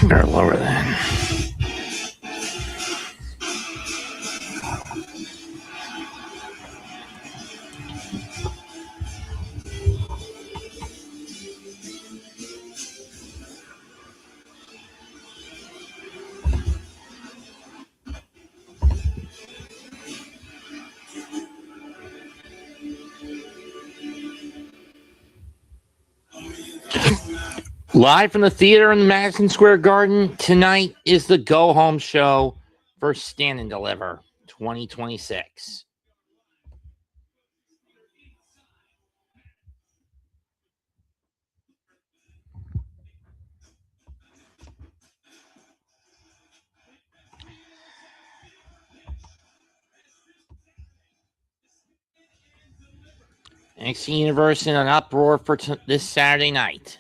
Better lower that. Live from the theater in the Madison Square Garden, tonight is the go-home show for Stand and Deliver 2026. NXT Universe in an uproar for this Saturday night.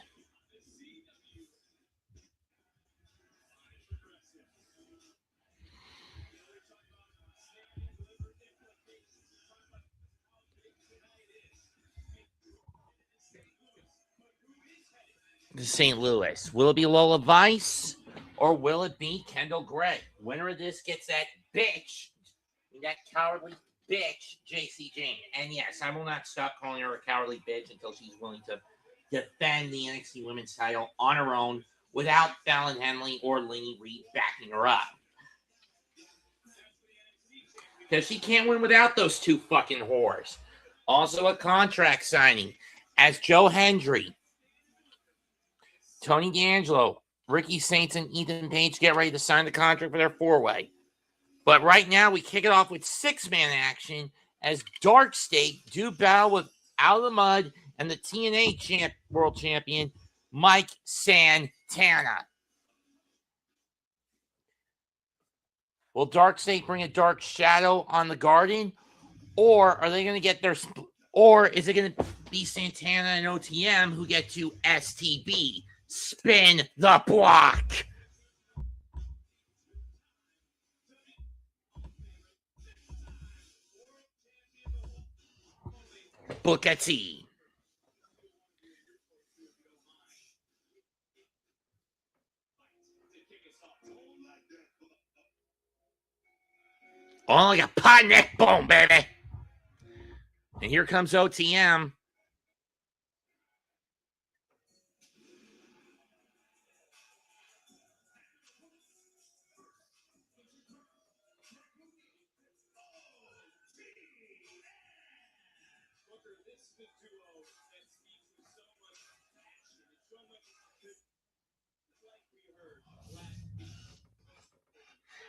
To St. Louis. Will it be Lola Vice or will it be Kendall Grey? Winner of this gets that bitch, that cowardly bitch, Jacy Jayne. And yes, I will not stop calling her a cowardly bitch until she's willing to defend the NXT Women's title on her own without Fallon Henley or Lainey Reed backing her up. Because she can't win without those two fucking whores. Also a contract signing as Joe Hendry, Tony D'Angelo, Ricky Saints, and Ethan Page get ready to sign the contract for their four-way. But right now, we kick it off with six-man action as DarkState do battle with Out of the Mud and the TNA world champion, Mike Santana. Will DarkState bring a dark shadow on the Garden? Or are they going to get their... Or is it going to be Santana and OTM who get to STB? Spin the block. Booker T. Oh, like a pot neck bone, baby. And here comes OTM.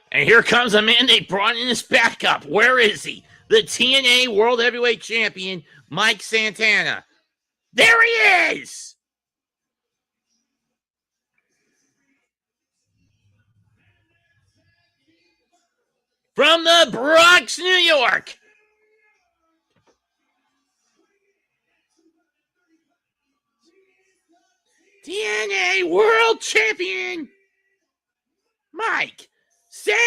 And here comes a man they brought in his backup. Where is he? The TNA World Heavyweight Champion, Mike Santana. There he is! From the Bronx, New York. TNA World Champion, Mike Santana!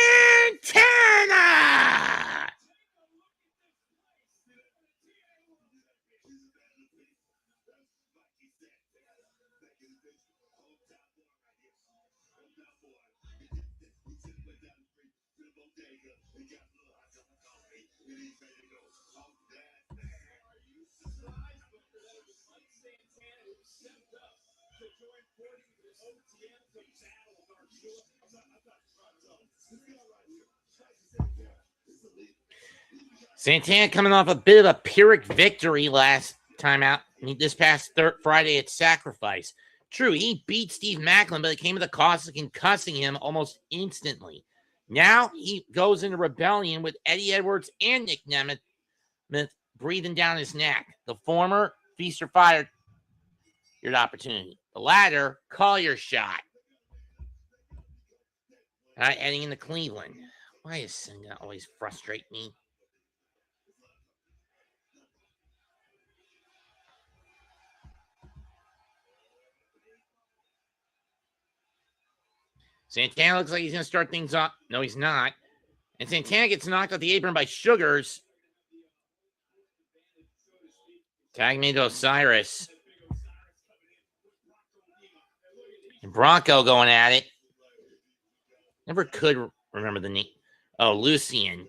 Santana coming off a bit of a Pyrrhic victory last time out, this past Friday at Sacrifice. True, he beat Steve Macklin, but it came at the cost of concussing him almost instantly. Now he goes into rebellion with Eddie Edwards and Nick Nemeth breathing down his neck. The former, feast or fire, your opportunity. The latter, call your shot. Heading into Cleveland. Why is Santana always frustrate me? Santana looks like he's going to start things up. No, he's not. And Santana gets knocked off the apron by Sugars. Tag me to Osiris. And Bronco going at it. Never could remember the name. Oh, Lucian.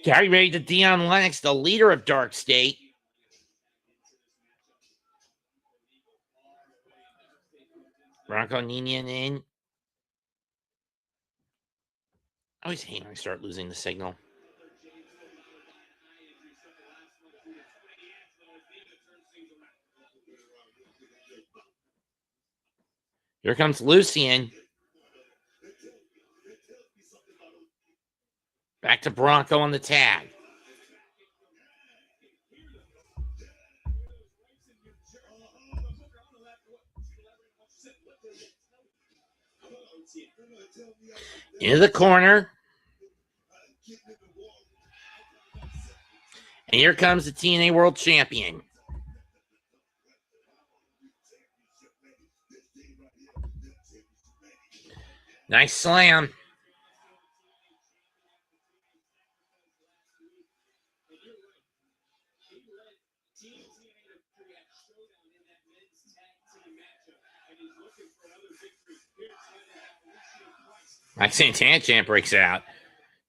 Gary married to Dion Lennox, the leader of DarkState. Bronco Ninian in. I always hate when I start losing the signal. Here comes Lucian. Back to Bronco on the tag. Into the corner. And here comes the TNA World Champion. Nice slam. Like Santana champ breaks out.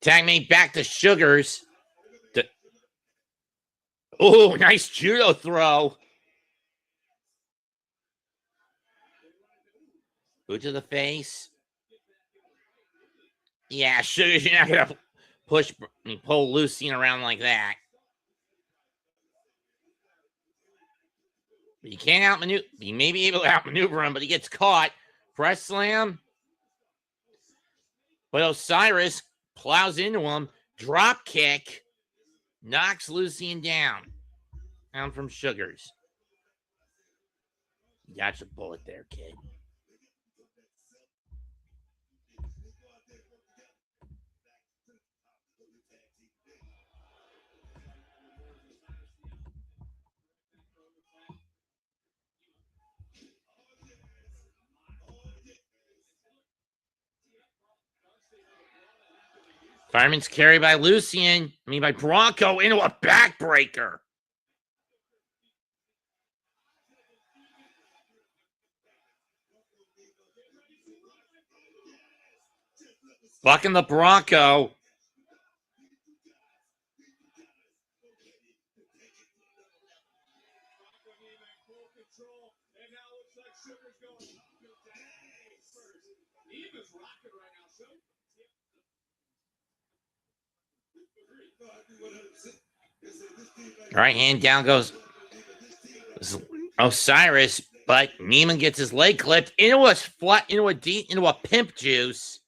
Tag made back to Sugars. Oh, nice judo throw. Boot to the face. Yeah, Sugars, you're not going to pull Lucian around like that. But you can't outmaneuver. You may be able to outmaneuver him, but he gets caught. Press slam. But Osiris plows into him. Drop kick. Knocks Lucian down. Down from Sugars. You got your bullet there, kid. Fireman's carry by Lucian. By Bronco into a backbreaker. Bucking the Bronco. Right hand down goes Osiris, but Neiman gets his leg clipped into a pimp juice.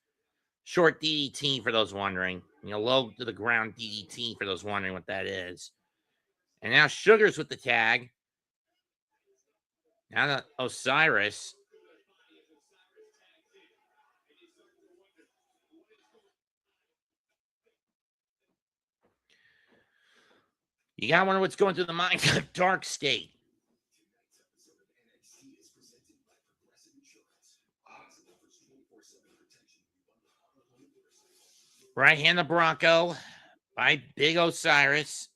Short DDT for those wondering. Low to the ground DDT for those wondering what that is. And now Sugars with the tag. Now the Osiris. You gotta wonder what's going through the mind of DarkState. Right hand the Bronco by Big Osiris.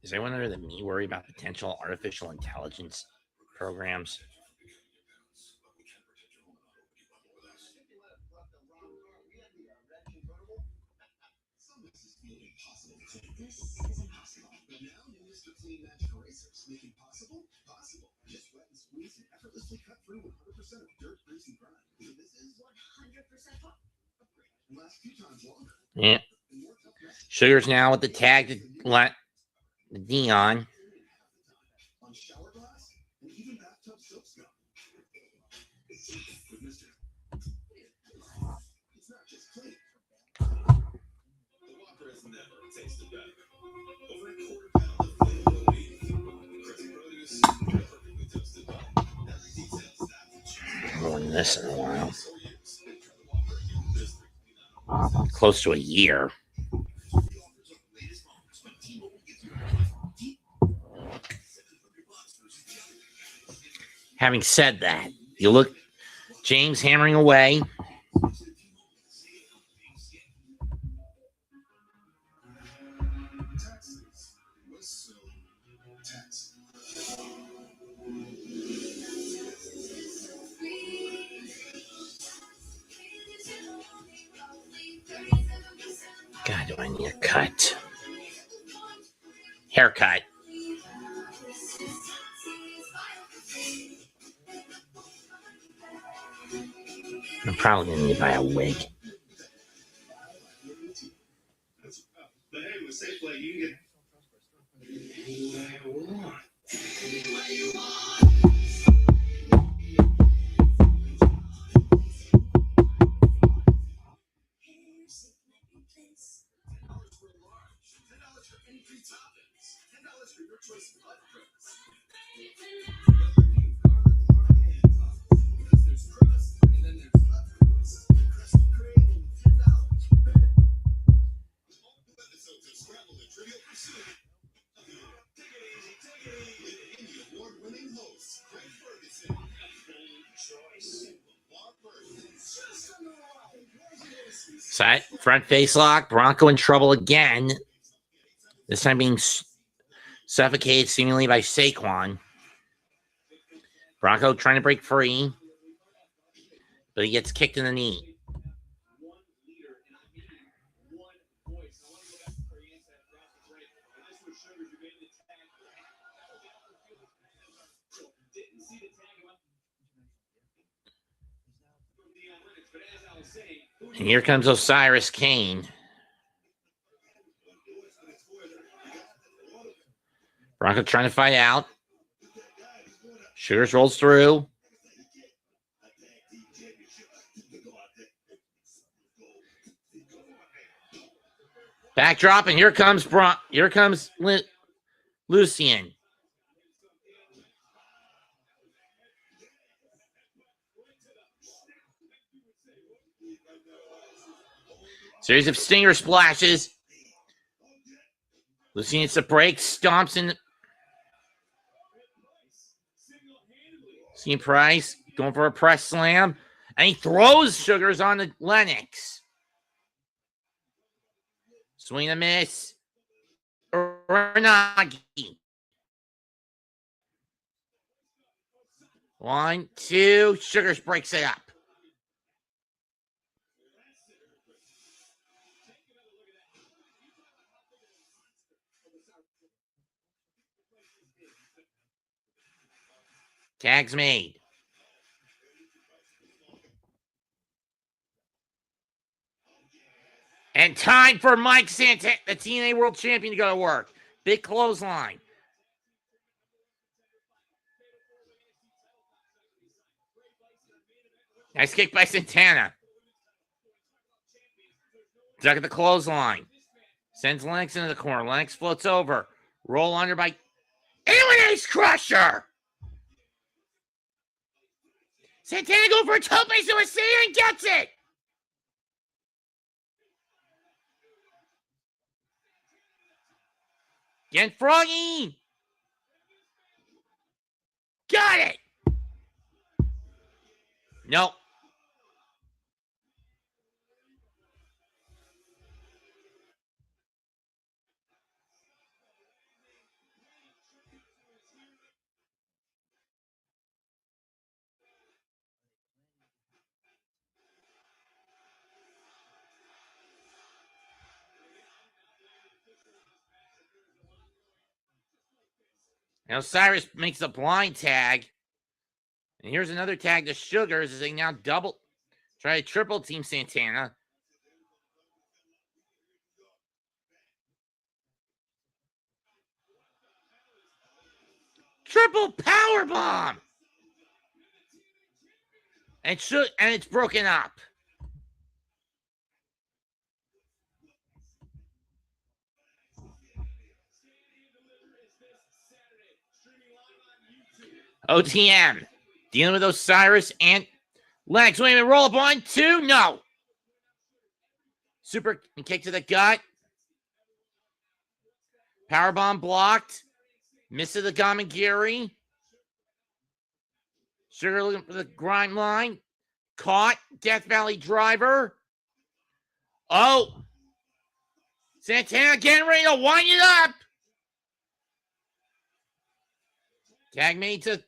Is anyone other than me worried about potential artificial intelligence programs? Yeah. Sugars now with the tag to Dion. More than this in a while. Close to a year. Having said that, you look, James hammering away. God, do I need a cut? Haircut. I'm probably going to need to buy a wig. Side front face lock. Bronco in trouble again. This time being suffocated seemingly by Saquon. Bronco trying to break free, but he gets kicked in the knee. And here comes Osiris Kane. Bronco trying to fight out. Sugars rolls through. Backdrop, and here comes Lucien. Series of stinger splashes. Lucien hits the break, stomps in. Lucien Price going for a press slam, and he throws Sugars on the Lennox. Swing and miss. Uranagi. 1, 2. Sugars breaks it up. Tag's made. And time for Mike Santana, the TNA World Champion, to go to work. Big clothesline. Nice kick by Santana. Duck at the clothesline. Sends Lennox into the corner. Lennox floats over. Roll under by Alien Ace Crusher. Santana go for a tope suicida and gets it. Again, Froggy. Got it. Nope. Now Cyrus makes a blind tag. And here's another tag to Sugars as they now try to triple team Santana. Triple power bomb. And it's broken up. OTM. Dealing with Osiris and Lennox. Wait a minute. Roll up 1, 2. No. Super kick to the gut. Powerbomb blocked. Misses the Gamagiri. Sugar looking for the grind line. Caught. Death Valley driver. Oh. Santana getting ready to wind it up. Tag made to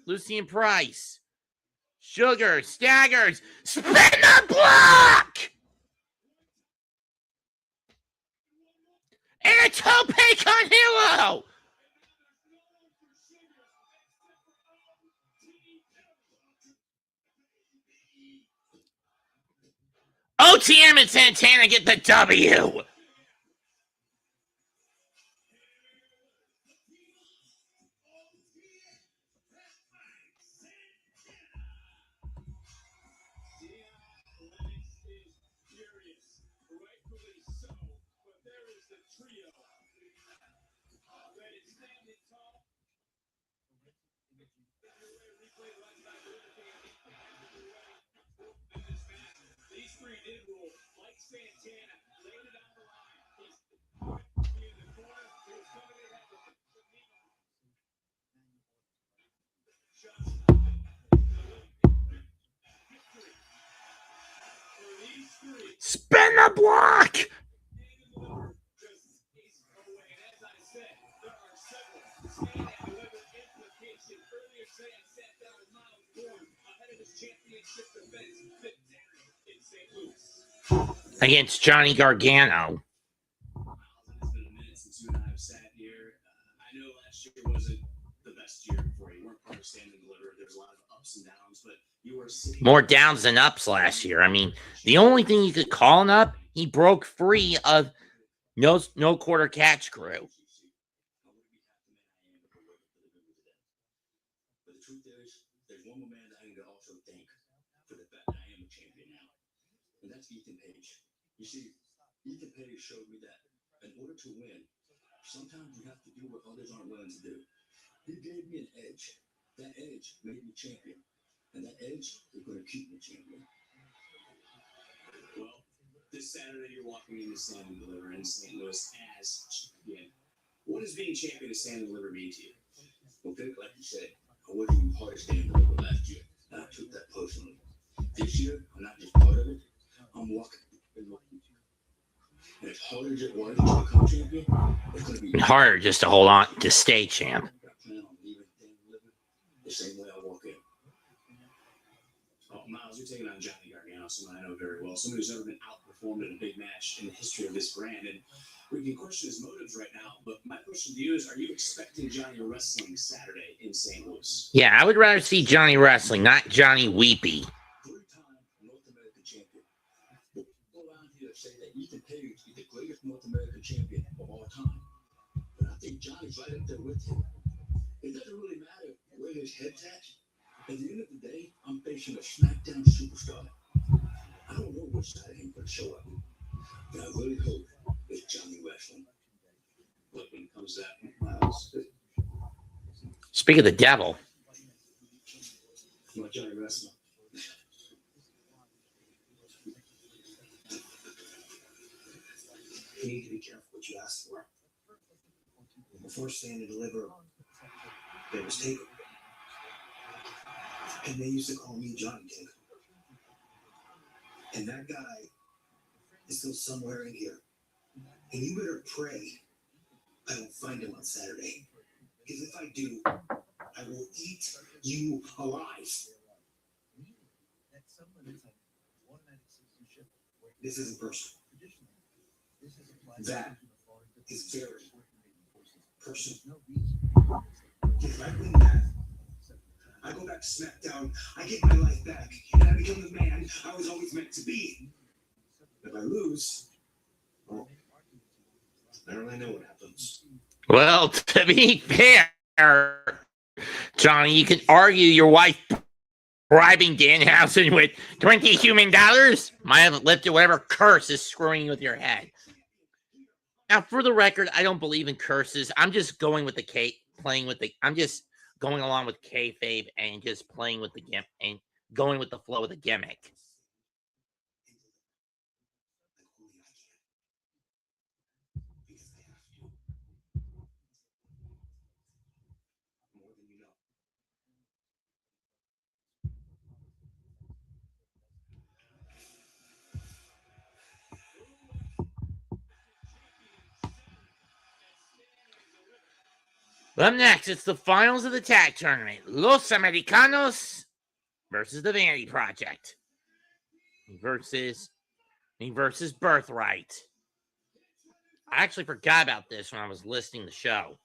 Lucian Price. Sugar staggers. Spin the block. And a tope con hilo. OTM and Santana get the W. Spin the block. Against Johnny Gargano. More downs than ups last year. I mean, the only thing you could call an up, he broke free of no quarter catch crew. You see, Ethan Page showed me that in order to win, sometimes you have to do what others aren't willing to do. He gave me an edge. That edge made me champion. And that edge is going to keep me champion. Well, this Saturday you're walking into Stand and Deliver in St. Louis as champion. What does being champion of Stand and Deliver mean to you? Well, Vic, like you said, I wasn't even part of Stand and Deliver last year. And I took that personally. This year, I'm not just part of it. I'm walking. And it's harder to become champion. It's going to be harder just to hold on to stay champ. The same way I walk in. Oh, Miles, you're taking on Johnny Gargano, someone I know very well, someone who's never been outperformed in a big match in the history of this brand. And we can question his motives right now, but my question to you is, are you expecting Johnny wrestling Saturday in St. Louis? Yeah, I would rather see Johnny wrestling, not Johnny Weepy. Three-time North American champion. People around here say that Ethan Page is the greatest North American champion of all time. But I think Johnny's right up there with him. It doesn't really matter where his head's at. At the end of the day, I'm facing a SmackDown superstar. I don't know which side of him going to show up. But I really hope it's Johnny wrestling. But when it comes to that, Miles, Speak of the devil. not Johnny wrestling. You need to be careful what you ask for. Before Stand and Deliver, there was Taker. And they used to call me Johnny Taker. And that guy is still somewhere in here. And you better pray I don't find him on Saturday. Because if I do, I will eat you alive. This isn't personal. That is very personal. If I win that, I go back to SmackDown, I get my life back, and I become the man I was always meant to be. If I lose, well, I don't really know what happens. Well, to be fair, Johnny, you can argue your wife bribing Danhausen with $20 human might have lifted whatever curse is screwing you with your head. Now, for the record, I don't believe in curses. I'm just going with I'm just going along with kayfabe and just playing with the gimmick and going with the flow of the gimmick. Up next, it's the finals of the tag tournament. Los Americanos versus the Vanity Project. Versus Birthright. I actually forgot about this when I was listing the show.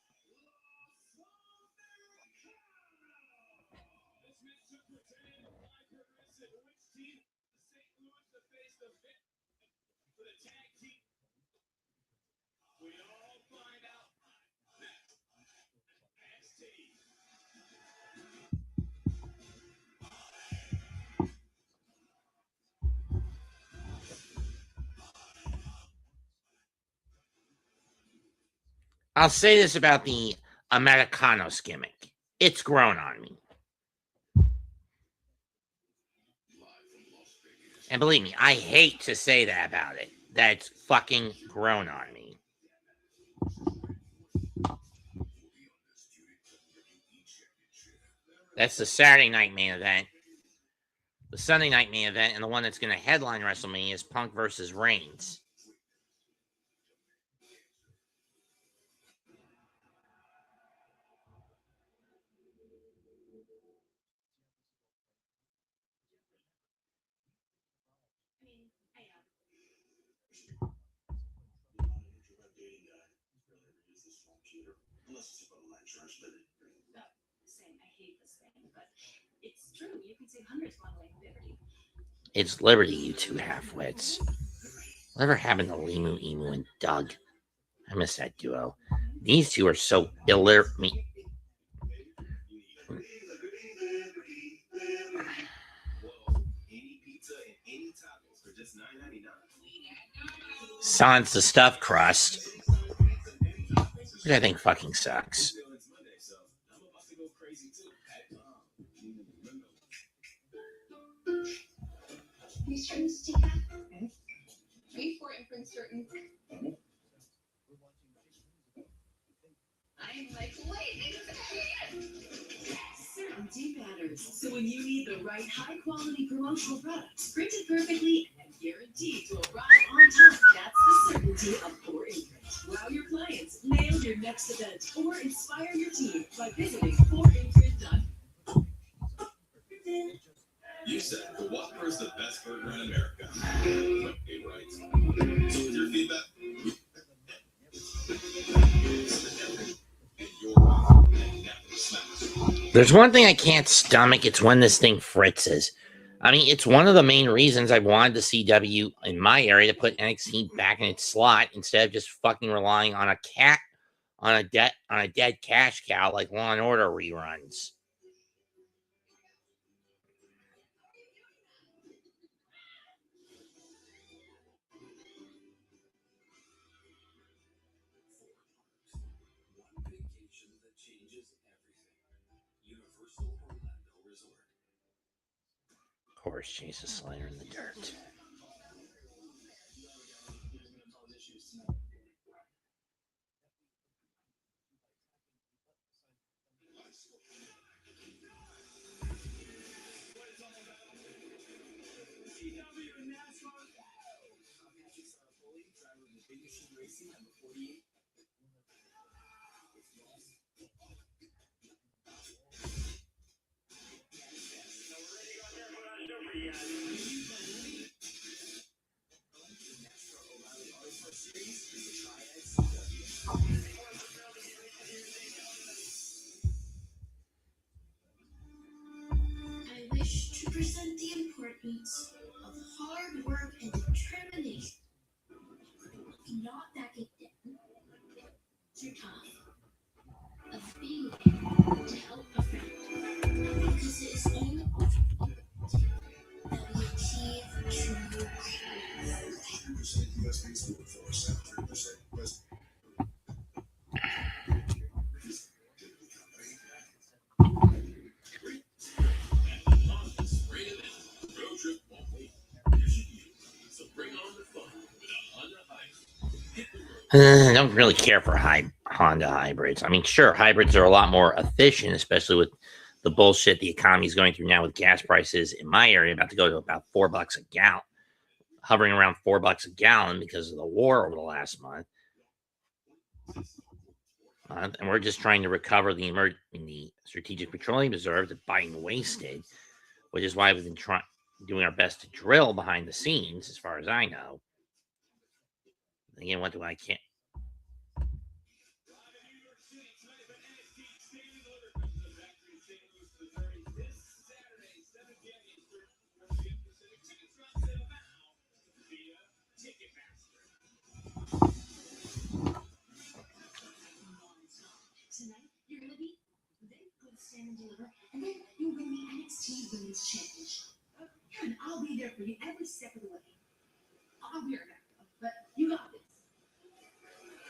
I'll say this about the Americanos gimmick. It's grown on me. And believe me, I hate to say that about it. That's fucking grown on me. That's the Saturday night main event. The Sunday night main event, and the one that's going to headline WrestleMania is Punk versus Reigns. It's Liberty, you two half-wits. Whatever happened to Limu, Emu, and Doug? I miss that duo. These two are so illiterate. Sans the stuffed crust, which I think fucking sucks. I'm like, wait, certainty matters. So when you need the right high-quality promotional products, printed perfectly and guaranteed to arrive on time, that's the certainty of Core Imprint. Wow your clients, nail your next event, or inspire your team by visiting coreimprint.com. You said the Whopper is the best burger in America. Okay, right. So with your feedback, there's one thing I can't stomach. It's when this thing fritzes. I mean, it's one of the main reasons I wanted the CW in my area to put NXT back in its slot instead of just fucking relying on a dead cash cow like Law and Order reruns. Horse chases Slayer in the dirt. I wish to present the importance of hard work and determination. Do not back it down. Through time. Of being there to help a friend. Because it is only that we achieve true I don't really care for Honda hybrids. I mean, sure, hybrids are a lot more efficient, especially with the bullshit the economy is going through now with gas prices in my area about to go to about $4 a gallon, hovering around $4 a gallon because of the war over the last month. And we're just trying to recover the strategic petroleum reserve that Biden wasted, which is why we've been doing our best to drill behind the scenes, as far as I know. Again, what do I can't? Tonight, you're gonna be good, stand and deliver, and then you'll win the NXT Women's Championship. And I'll be there for you every step of the way. I'll be your back, but you got this.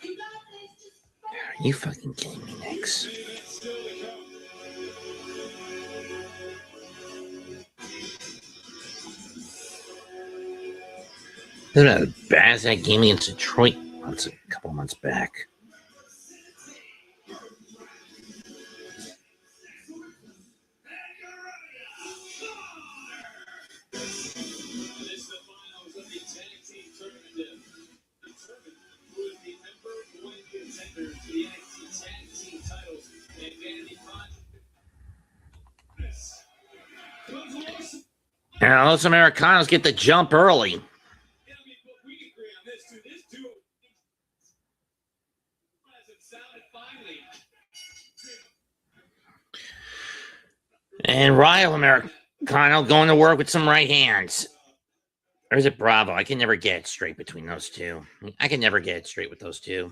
You got this. Just Are you fucking kidding me, Nix? Isn't that as bad as that game against Detroit? That's a couple months back. Now, those Americanos get the jump early. And Ryo Americano going to work with some right hands. Or is it Bravo? I can never get it straight between those two. I can never get it straight with those two.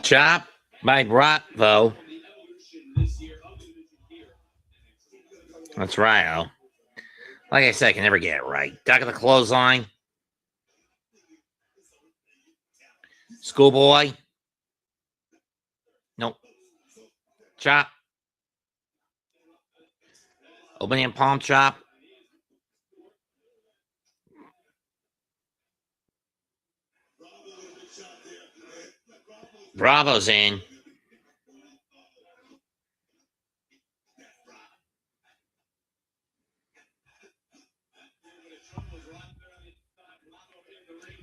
Chop by Bravo. That's Ryo. Like I said, I can never get it right. Duck of the clothesline. Schoolboy. Nope. Chop. Opening palm chop. Bravo's in.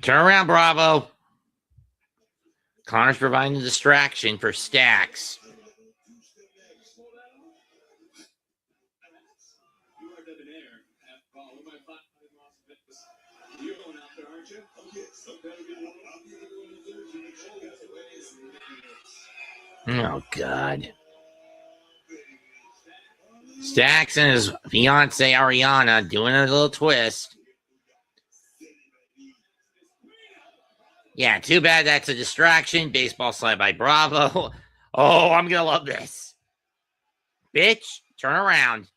Turn around, Bravo. Connor's providing a distraction for Stacks. Oh, God. Stacks and his fiance Ariana doing a little twist. Yeah, too bad that's a distraction. Baseball slide by Bravo. Oh, I'm going to love this. Bitch, turn around.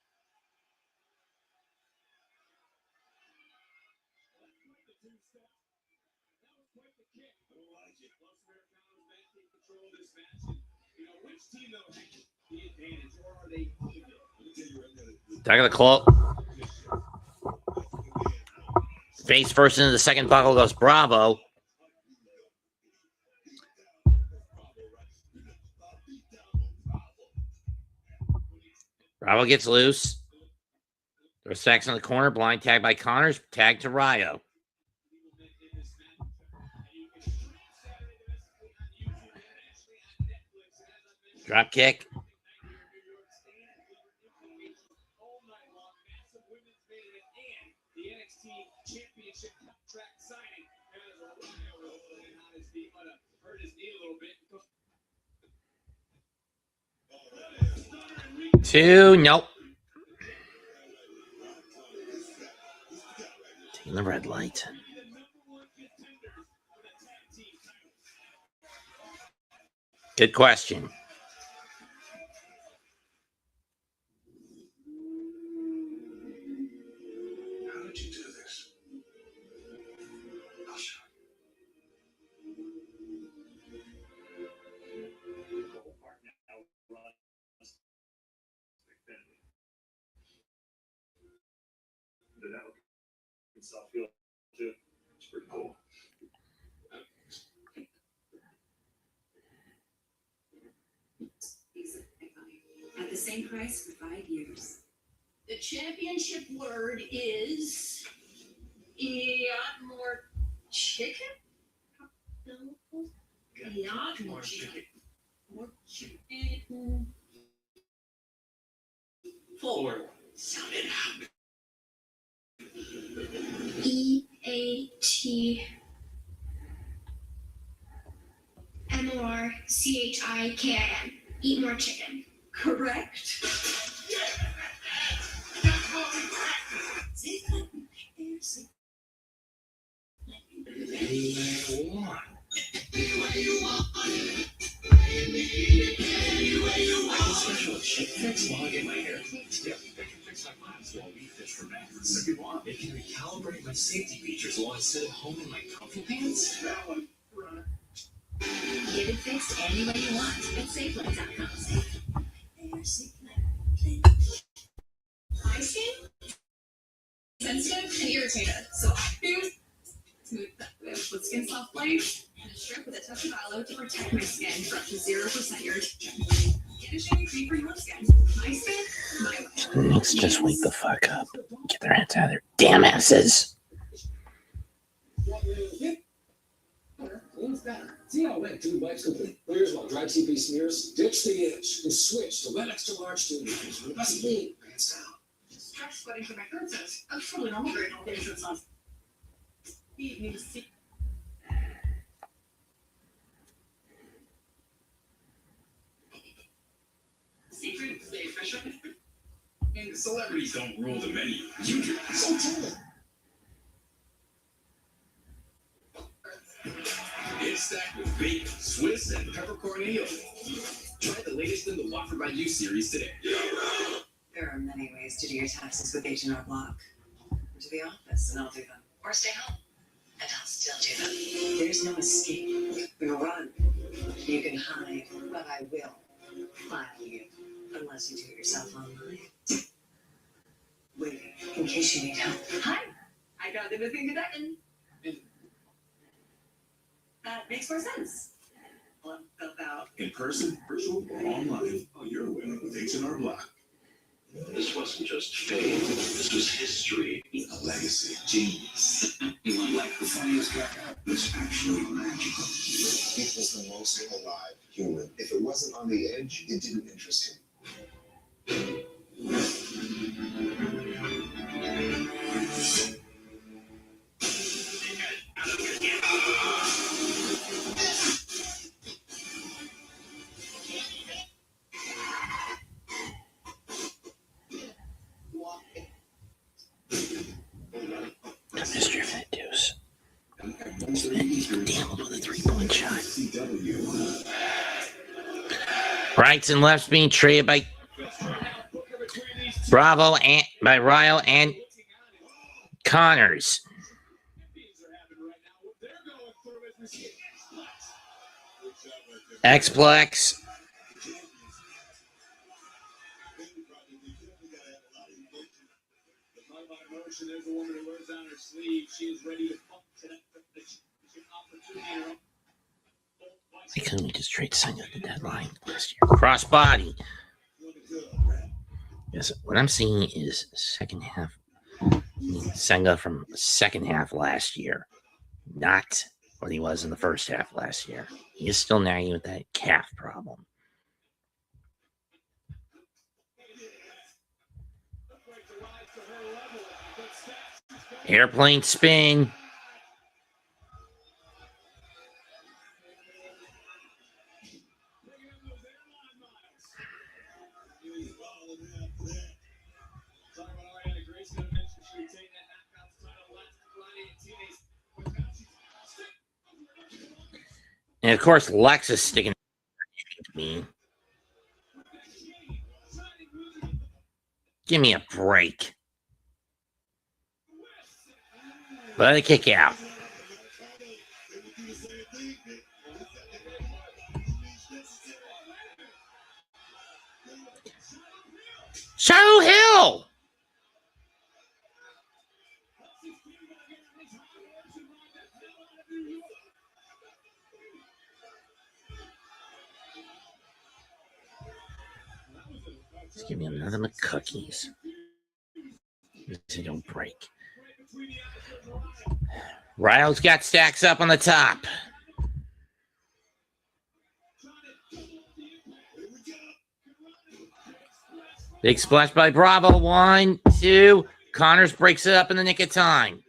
Back of the cloak. Face first into the second buckle goes Bravo. Bravo gets loose. There's Stacks in the corner. Blind tag by Connors. Tag to Ryo. Drop kick. Two. Nope. Taking the red light. Good question. How did you do this? I'll show himself feel too. It's pretty cool. At the same price for 5 years. The championship word is more chicken? No. More chicken. More chicken. 4. Sound it out. EATMORCHIKIN. Eat more chicken. Correct. Special Chick Fix while I get my hair fixed. Yeah, I can fix my glass while we fish for bags. If you want, it can recalibrate my safety features while I sit at home in my comfy pants. That one. Get it fixed any way you want at SafeLight.com. My skin? Sensitive and irritated. So I do smooth with Skin Soft Life and a strip with a touch of aloe to protect my skin for up to 0% irritation. Get a shiny cream for your skin. My skin, my way. Let's just wake the fuck up. Get their hands out of their damn asses. See how wet 2 bites complete. Here's one. Dry TP smears. Ditch the edge and switch to wet extra large tubes. For the best clean. Hands down. Stretch sweating for my princess. That's totally normal during all days of sun. You need to see. Secret, stay fresh. And celebrities don't rule the menu. You do. Santana. It's stacked with bacon, Swiss, and peppercorn aioli. Try the latest in the Waffle by You series today. There are many ways to do your taxes with H&R Block. Come to the office and I'll do them. Or stay home and I'll still do them. There's no escape. We'll run. You can hide, but I will file you. Unless you do it yourself online. Waiting in case you need help. Hi, I got everything today. That makes more sense. About In person, virtual, or online. Oh, you're winning with H&R Block. This wasn't just fame. This was history. A legacy. Genius. You want like the funniest guy? It's actually magical. He was the most alive human. If it wasn't on the edge, it didn't interest him. Mr. Van Deuce. Damn with a 3-point shot. Rights and lefts being traded by Bravo and by Ryle and Connors. Xplex. There's a woman who wears on her sleeve. She is ready to pump to that opportunity. Why couldn't we just trade Senga at the deadline last year? Crossbody. Yes, what I'm seeing is second half. Senga from second half last year, not what he was in the first half last year. He is still nagging with that calf problem. Airplane spin. And of course, Lex is sticking to me. Give me a break. Let it kick out. Shadow Hill. Just give me another McCookies. So don't break. Ryle's got stacks up on the top. Big splash by Bravo. 1, 2. Connors breaks it up in the nick of time.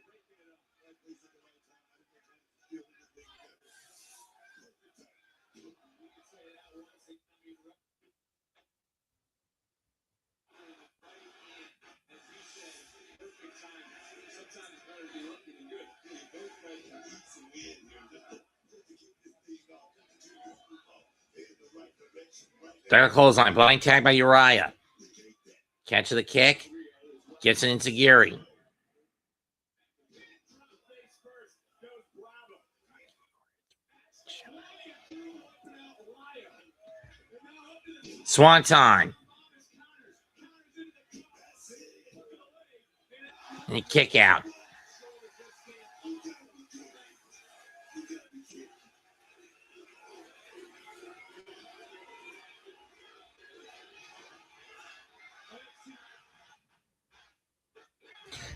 Dark clothesline. Blind tag by Uriah. Catch of the kick. Gets it into Geary. Swanton. And a kick out.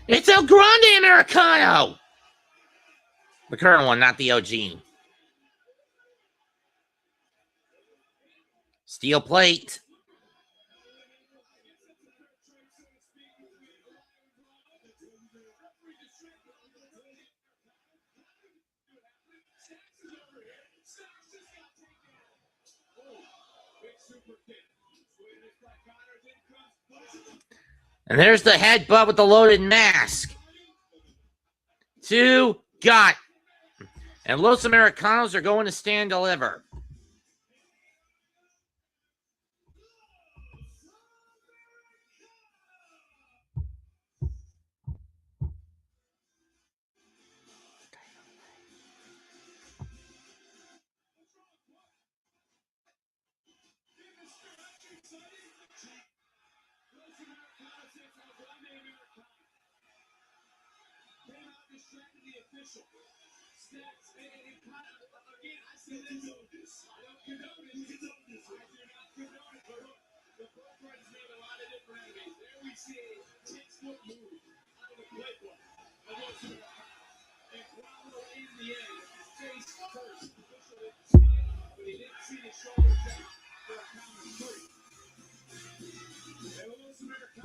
It's El Grande Americano. The current one, not the OG. Steel plate. And there's the headbutt with the loaded mask. 2, got. And Los Americanos are going to stand deliver.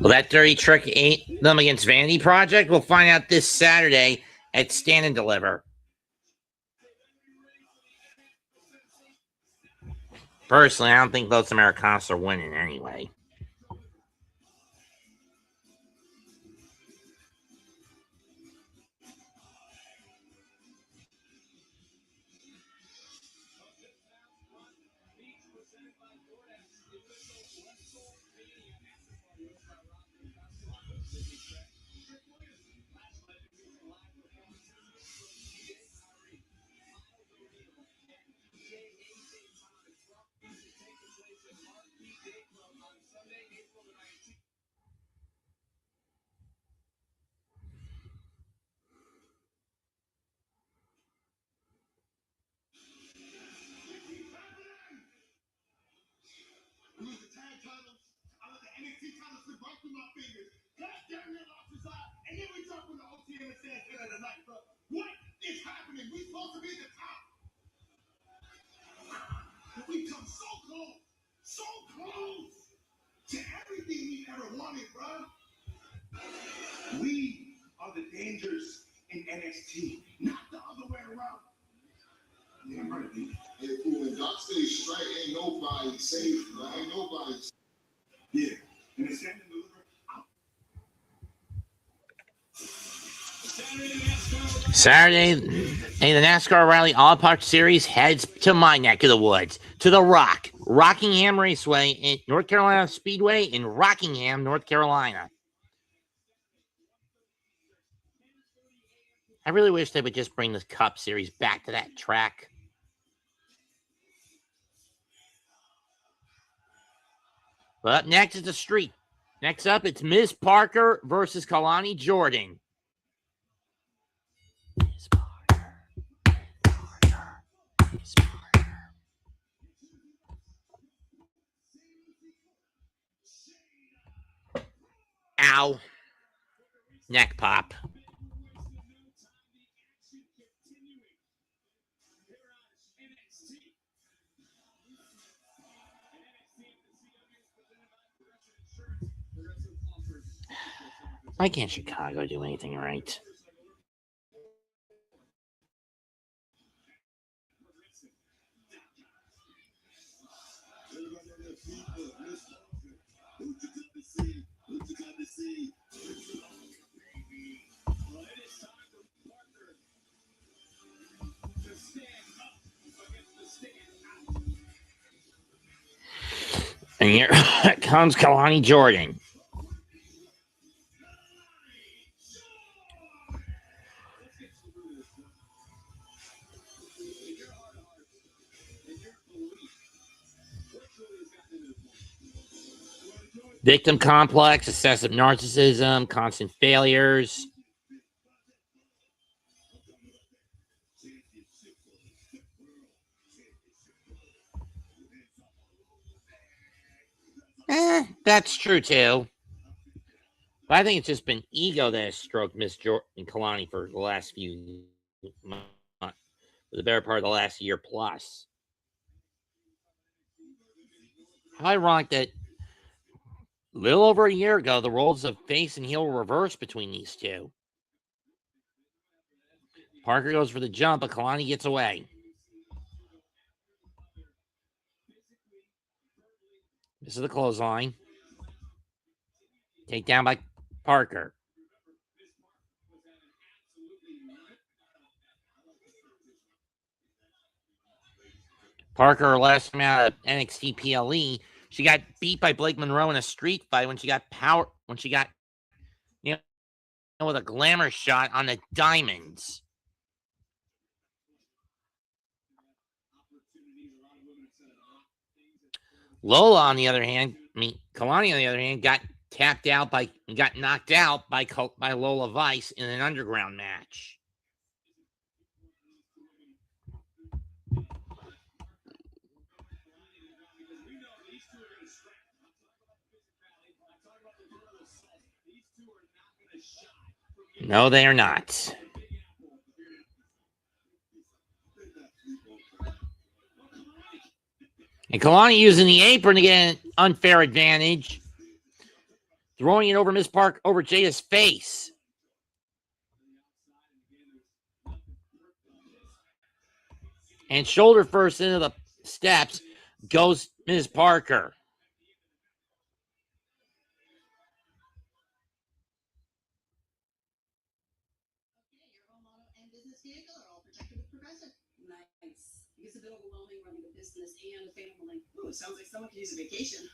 Well, that dirty trick ain't them against Vanity Project. We'll find out this Saturday at Stand and Deliver. Personally, I don't think Los Americanos are winning anyway. Lose the tag titles. I let the NXT titles slip right through my fingers. God damn it, lost his eye. And then we jump on the OTM and say end of the night, bro. What is happening? We supposed to be at the top. We come so close to everything we ever wanted, bro. We are the dangers in NXT, not the other way around. Yeah, right, B. Hey, fool, when DarkState strike, ain't nobody safe, bro. Ain't nobody safe. Yeah. And it's Stand and Deliver. Saturday, the NASCAR Rally All Park Series heads to my neck of the woods, to the Rock, Rockingham Raceway in North Carolina Speedway in Rockingham, North Carolina. I really wish they would just bring the Cup Series back to that track. But up next is the street. Next up, it's Ms. Parker versus Kelani Jordan. Ms. Parker. Ms. Parker. Ow. Neck pop. Why can't Chicago do anything right? And here comes Kelani Jordan. Victim complex, excessive narcissism, constant failures. That's true too. But I think it's just been ego that has stroked Miss Jordan and Kelani for the last few months, for the better part of the last year plus. How ironic that a little over a year ago, the roles of face and heel were reversed between these two. Parker goes for the jump, but Kelani gets away. This is the clothesline. Takedown by Parker. Parker, last time out of NXT PLE, she got beat by Blake Monroe in a street fight when she got with a glamour shot on the diamonds. Lola, on the other hand, Kelani, on the other hand, got knocked out by Lola Vice in an underground match. No, they are not. And Kelani using the apron to get an unfair advantage, throwing it over Miss Park over Jaida's face. And shoulder first into the steps goes Ms. Parker. It's a bit overwhelming running a business and a family. Ooh, it sounds like someone could use a vacation.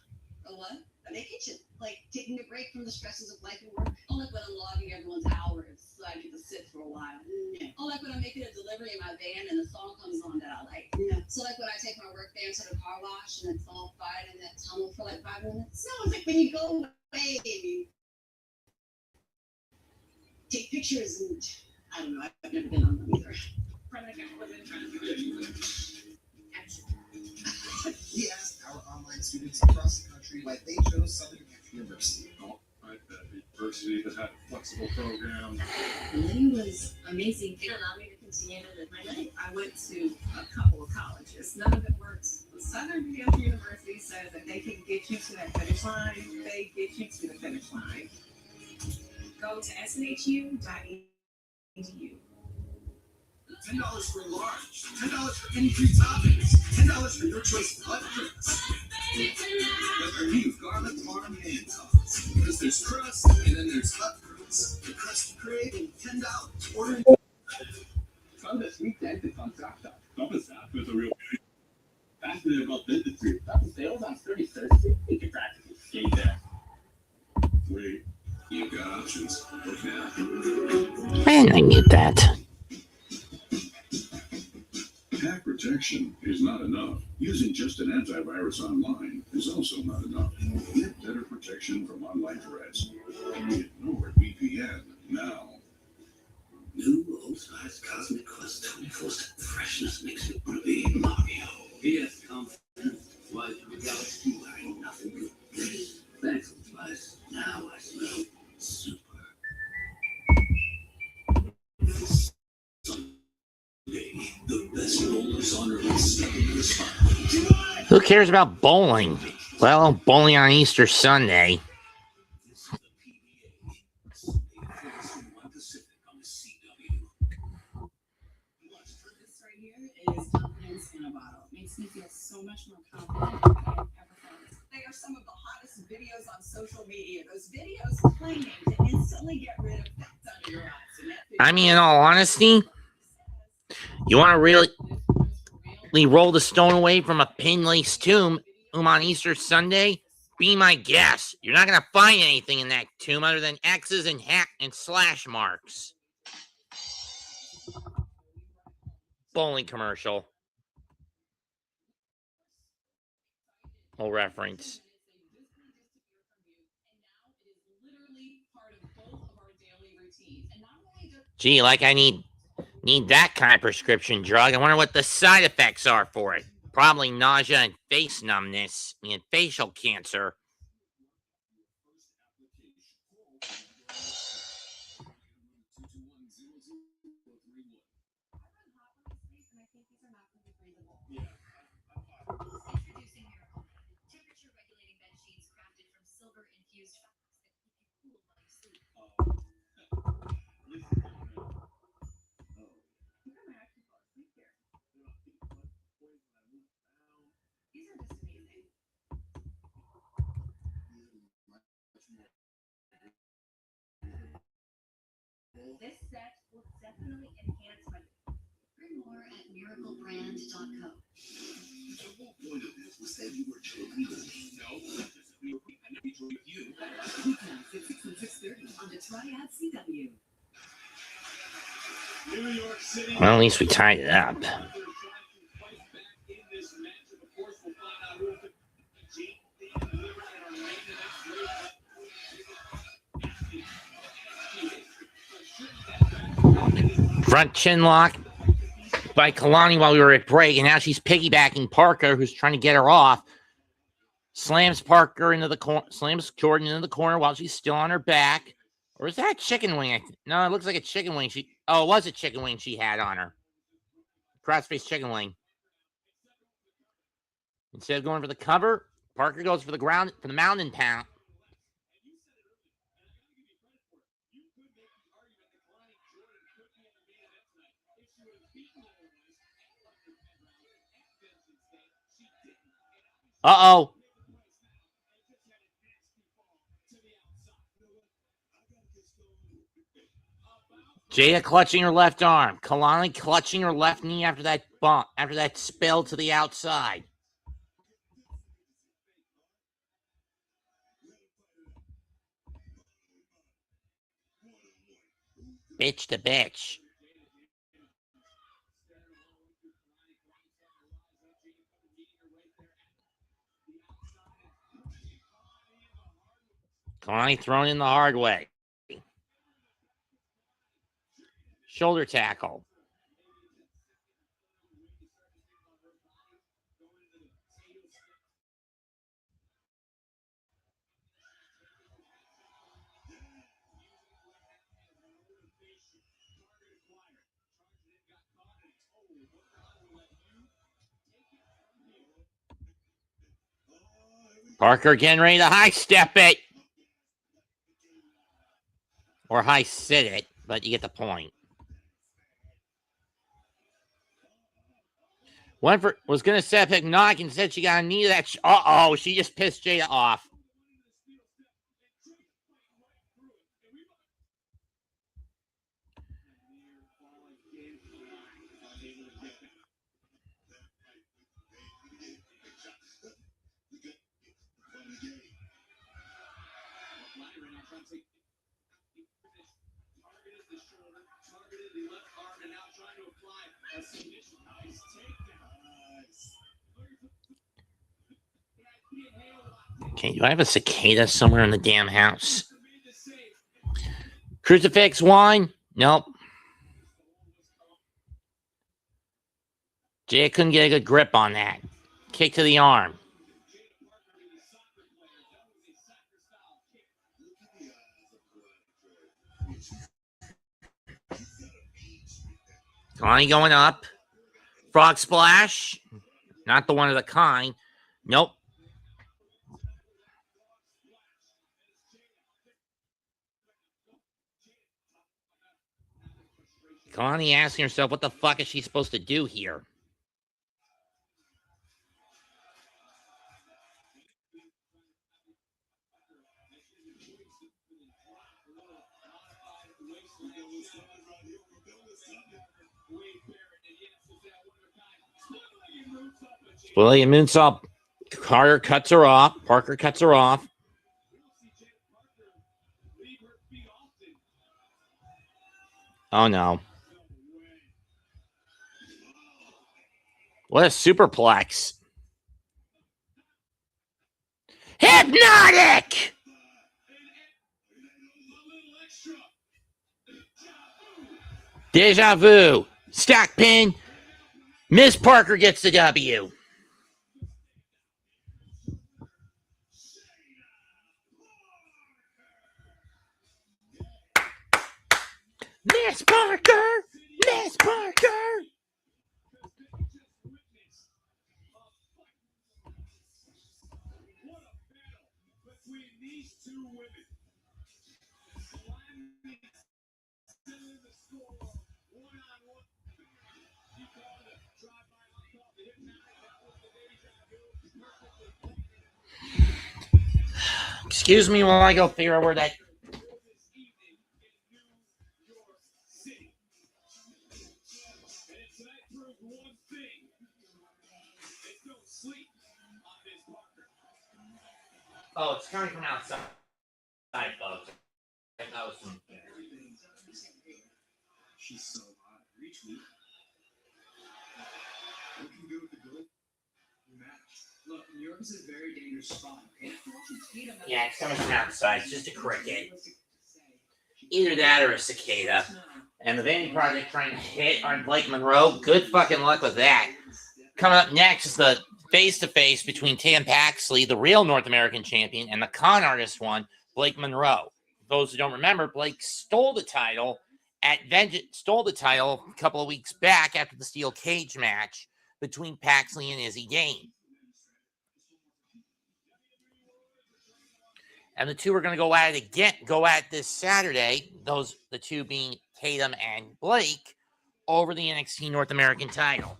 A what? A vacation. Like taking a break from the stresses of life and work. I like when I'm logging everyone's hours so I get to sit for a while. Yeah. I like when I'm making a delivery in my van and the song comes on that I like. Yeah. So like when I take my work van to the car wash and it's all quiet in that tunnel for like 5 minutes. No, it's like when you go away and you take pictures and I don't know, I've never been on them either. We asked our online students across the country why they chose Southern University. University that had flexible programs. It was amazing. It allowed me to continue to live my life. I went to a couple of colleges. None of it worked. Southern University says that they can get you to that finish line. They get you to the finish line. Go to snhu.edu. $10 for large, $10 for any 3 toppings, $10 for your choice of butt drinks. With our new garlic parm hand toss. Because there's crust, and then there's hot crust. The crust you crave and $10. Order. Found this weekend it's on TikTok. Compass app is a real beauty. Fascinated about dentistry. That's the sales on 33rd Street. You can practically skate there. Wait, you've got options. Look now. And I mute that. Hack protection is not enough. Using just an antivirus online is also not enough. Get better protection from online threats. Get NordVPN now. New old-sized Cosmic Quest 24/7 freshness makes me want to be Mario. Yes, confidence. Why the galaxy wearing nothing good. Thanks, Spice. Now I smell Who cares about bowling? Well, bowling on Easter Sunday. This right here is confidence in a bottle. Makes me feel so much more confident than I've ever felt. They are some of the hottest videos on social media. Those videos claiming to instantly get rid of fat under your eyes. I mean, in all honesty, you want to really roll the stone away from a pin-laced tomb on Easter Sunday? Be my guest. You're not going to find anything in that tomb other than X's and slash marks. Bowling commercial. No reference. Gee, like I need that kind of prescription drug. I wonder what the side effects are for it. Probably nausea and face numbness and facial cancer. This set will definitely enhance my. Learn more at miraclebrand.co. The whole point of this was that you were cheerleaders. No, I know we drove you. Weeknights at 6 and 6:30 on the Triad CW. New York City. Well, at least we tied it up. Front chin lock by Kelani while we were at break, and now she's piggybacking Parker, who's trying to get her off. Slams Parker into the corner, slams Jordan into the corner while she's still on her back. Or is that a chicken wing? No, it looks like a chicken wing. It was a chicken wing she had on her. Crossface chicken wing. Instead of going for the cover, Parker goes for the mountain pound. Uh-oh. Jaida clutching her left arm. Kelani clutching her left knee after that bump, after that spill to the outside. Bitch to bitch. Kelani thrown in the hard way. Shoulder tackle. Parker getting ready to high step it. Or high sit it, but you get the point. Was going to set up Hypnotic and said she got a knee to that. Uh-oh, she just pissed Jaida off. Okay, do I have a cicada somewhere in the damn house? Crucifix one? Nope. Jaida couldn't get a good grip on that. Kick to the arm. Kelani going up. Frog splash. Not the one of the kind. Nope. Kelani asking herself, what the fuck is she supposed to do here? William moonsault. Carter cuts her off. Parker cuts her off. Oh, no. What a superplex. Hypnotic! Deja vu. Stack pin. Miss Parker gets the W. Miss Parker! Miss Parker! Excuse me while I go figure out where that... Oh, it's coming from outside, folks. That was some... She's so hot. Reach me. What can you do with the girl? Match. Look, New York is a very dangerous spot. Yeah, it's coming from outside. It's just a cricket. Either that or a cicada. And the Vanity Project trying to hit on Blake Monroe. Good fucking luck with that. Coming up next is the face-to-face between Tatum Paxley, the real North American champion, and the con artist one, Blake Monroe. Those who don't remember, Blake stole the title a couple of weeks back after the steel cage match between Paxley and Jacy Jayne. And the two are going to go at it this Saturday. The two being Tatum and Blake over the NXT North American title.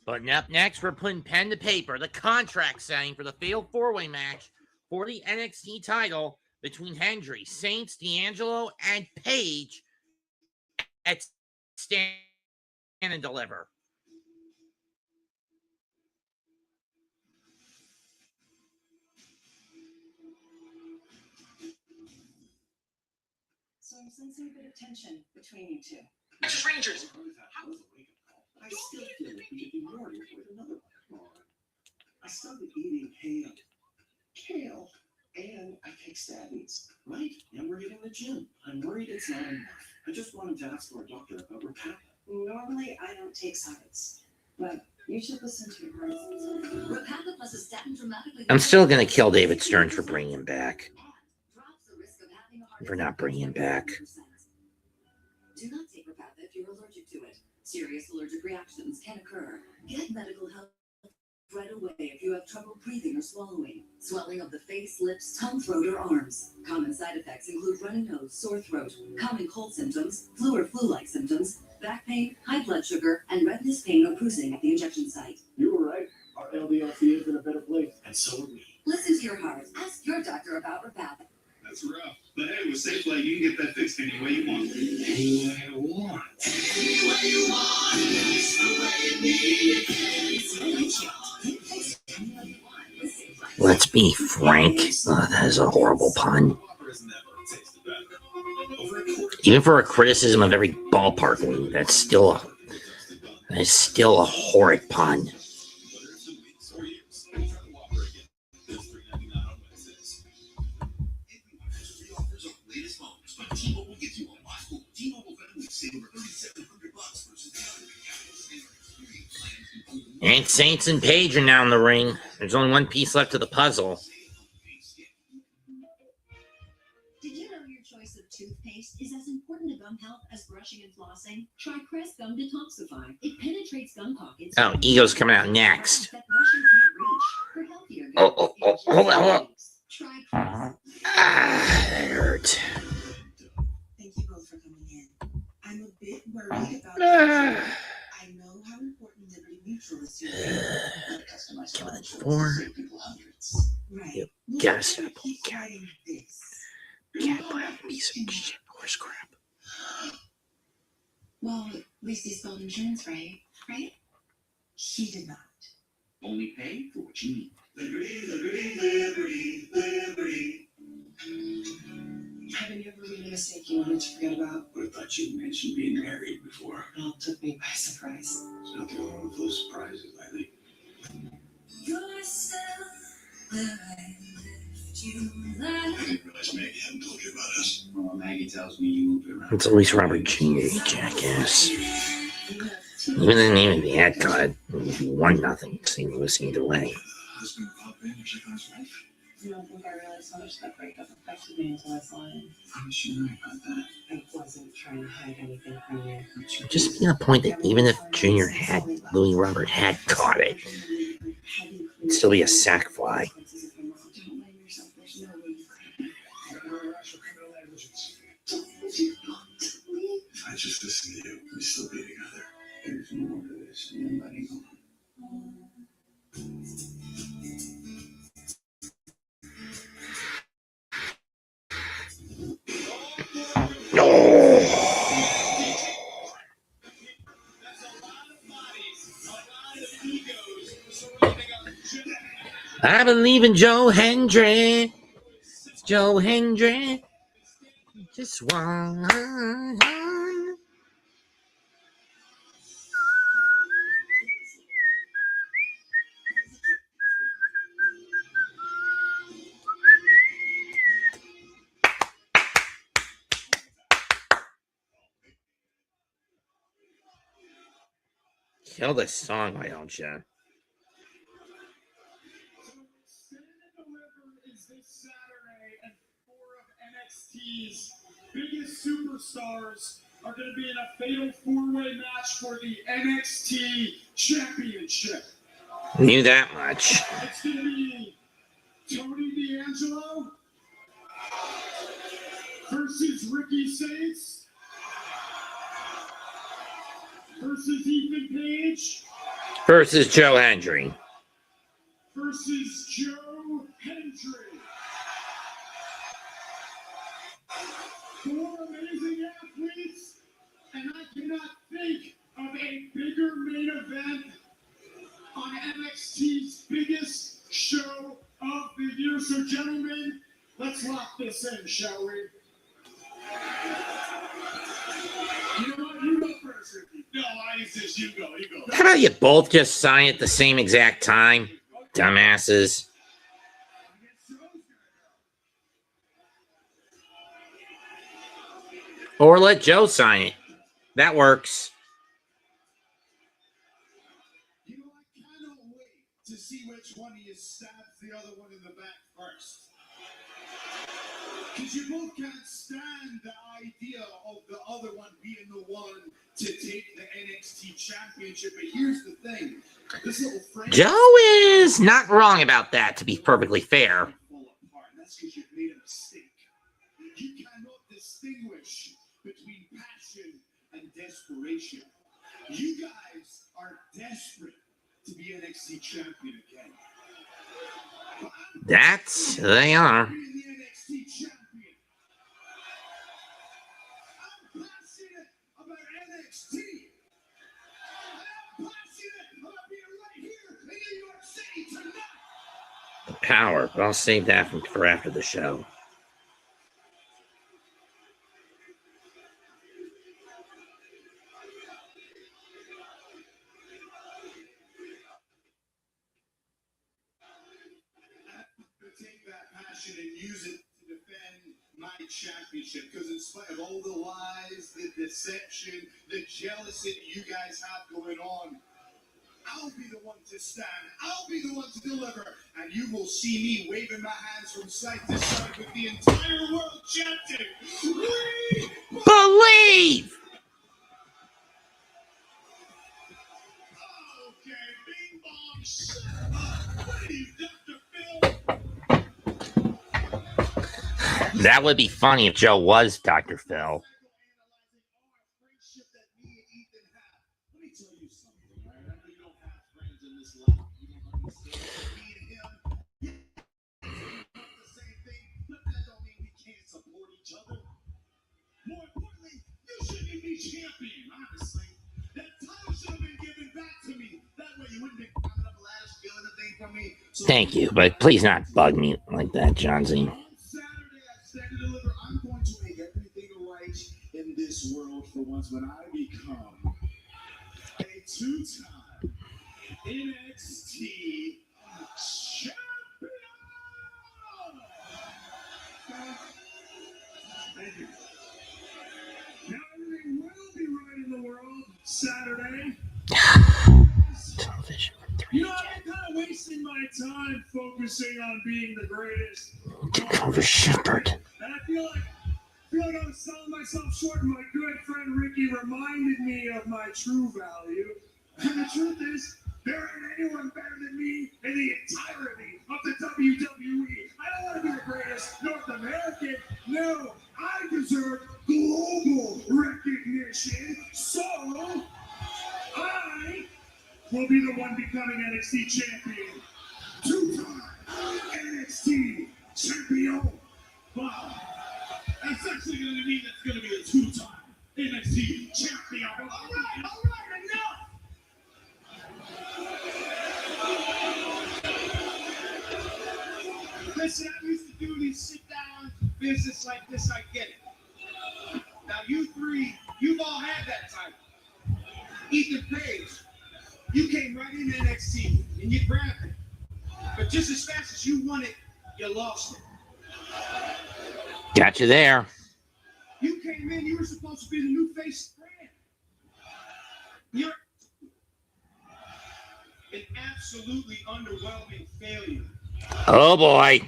But up next, we're putting pen to paper. The contract signing for the fatal four-way match for the NXT title between Hendry, Saints, D'Angelo, and Paige at Stand and Deliver. So I'm sensing a bit of tension between you two. Strangers. I still feel like we could be more with another one. I started eating ham, kale, and I take statins, right? And we're hitting the gym. I'm worried it's not enough. I just wanted to ask our doctor about Repatha. Normally, I don't take sides, but you should listen to your heart. Repatha plus a statin dramatically. I'm still going to kill David Stern for bringing him back. For not bringing him back. Do not take Repatha if you're allergic to it. Serious allergic reactions can occur. Get medical help right away if you have trouble breathing or swallowing, swelling of the face, lips, tongue, throat, or arms. Common side effects include runny nose, sore throat, common cold symptoms, flu or flu-like symptoms, back pain, high blood sugar, and redness, pain, or bruising at the injection site. You were right. Our LDLC is in a better place, and so are we. Listen to your heart. Ask your doctor about Repatha. That's rough. But hey, with Safe Flight, you can get that fixed any way you want. Any way I want. Any way you want. It's the way you need it. Let's be frank. That is a horrible pun. Even for a criticism of every ballpark league, that's still a horrid pun. And Saints and Paige are now in the ring. There's only one piece left of the puzzle. Did you know your choice of toothpaste is as important to gum health as brushing and flossing? Try Crest Gum Detoxify. It penetrates gum pockets. Oh, Ego's coming out next. That brushing can't reach for healthier gum. Hold on. Try Crest. That hurt. Thank you both for coming in. I'm a bit worried about I know how important Liberty Mutual is to you. Give it 4. Right. You gotta stop pulling cat. Writing this. Cat brown piece of shit horse crap. Well, at least he spelled insurance right, right? He did not. Only pay for what you need. Liberty. Haven't you ever made a mistake you wanted to forget about? I thought you mentioned being married before. It all took me by surprise. It's not the only one of those surprises, I think. You're still where I left you I didn't realize Maggie hadn't told you about us. Well, Maggie tells me you moved around. It's always Robert Jr., you jackass. Even the name of the ad card, it'd be 1-0. Same was either way. Husband pop in or check on his wife? I don't think I realized how much that breakup affected me until I saw him. I'm sure about that. I wasn't trying to hide anything from you. Just making a point that even if Junior had, Louis Robert had caught it, it'd still be a sack fly. Don't blame yourself. There's no way you could If I just listen to you, we'd still be together. There's more to this than you're letting on. I believe in Joe Hendry. Joe Hendry. Just one. Kill this song, why don't you? Is this Saturday, and 4 of NXT's biggest superstars are going to be in a fatal 4-way match for the NXT Championship. Knew that much. It's going to be Tony D'Angelo versus Ricky Saints versus Ethan Page Versus Joe Hendry. versus Joe Hendry. 4 amazing athletes, and I cannot think of a bigger main event on NXT's biggest show of the year. So, gentlemen, let's lock this in, shall we? You know what? You go first, Ricky. No, I insist. You go. You go. How about you both just sign at the same exact time? Dumbasses. Or let Joe sign it. That works. You know, I cannot wait to see which one of you stabs the other one in the back first. Because you both can't stand the idea of the other one being the one to take the NXT Championship. But here's the thing. This little friend Joe is not wrong about that, to be perfectly fair. fall apart. That's because you've made a mistake. You cannot distinguish between passion and desperation. You guys are desperate to be NXT champion again. But That's they are. I'm being the NXT champion. I'm passionate about NXT. I'm passionate about being right here in New York City tonight. Power, but I'll save that for after the show. To take that passion and use it to defend my championship, because in spite of all the lies, the deception, the jealousy that you guys have going on, I'll be the one to stand. I'll be the one to deliver. And you will see me waving my hands from side to side with the entire world chanting, "We Believe! Okay, bing bong, shut up. Please, Dr. Phil. That would be funny if Joe was Dr. Phil. Let me tell you something, right? I know you don't have friends in this life. You don't understand me and him. The same thing, but that don't mean we can't support each other. More importantly, you shouldn't be champion, honestly. That title should have been given back to me. That way you wouldn't be climbing up a ladder stealing the thing from me. So Thank you, but please not bug me like that, Johnsy. on Saturday at Stand and Deliver, I'm going to make everything right in this world for once when I become a two-time NXT champion. Thank you. Now everything will be right in the world Saturday. Television from 3. You know, I've been kind of wasting my time focusing on being the greatest. Took over Shepherd. And I feel like I was selling myself short, and my good friend Ricky reminded me of my true value. And the truth is, there ain't anyone better than me in the entirety of the WWE. I don't want to be the greatest North American. No, I deserve global recognition. So, I will be the one becoming NXT champion. Two-time NXT champion. Wow. That's actually going to mean that's going to be a two-time NXT champion. All right, enough. Listen, I used to do these sit-down business like this. I get it. Now, you three, you've all had that title. Ethan Page, you came right into NXT and you grabbed it. But just as fast as you won it, you lost it. Got you there. You came in, you were supposed to be the new face brand. You're an absolutely underwhelming failure. Oh boy.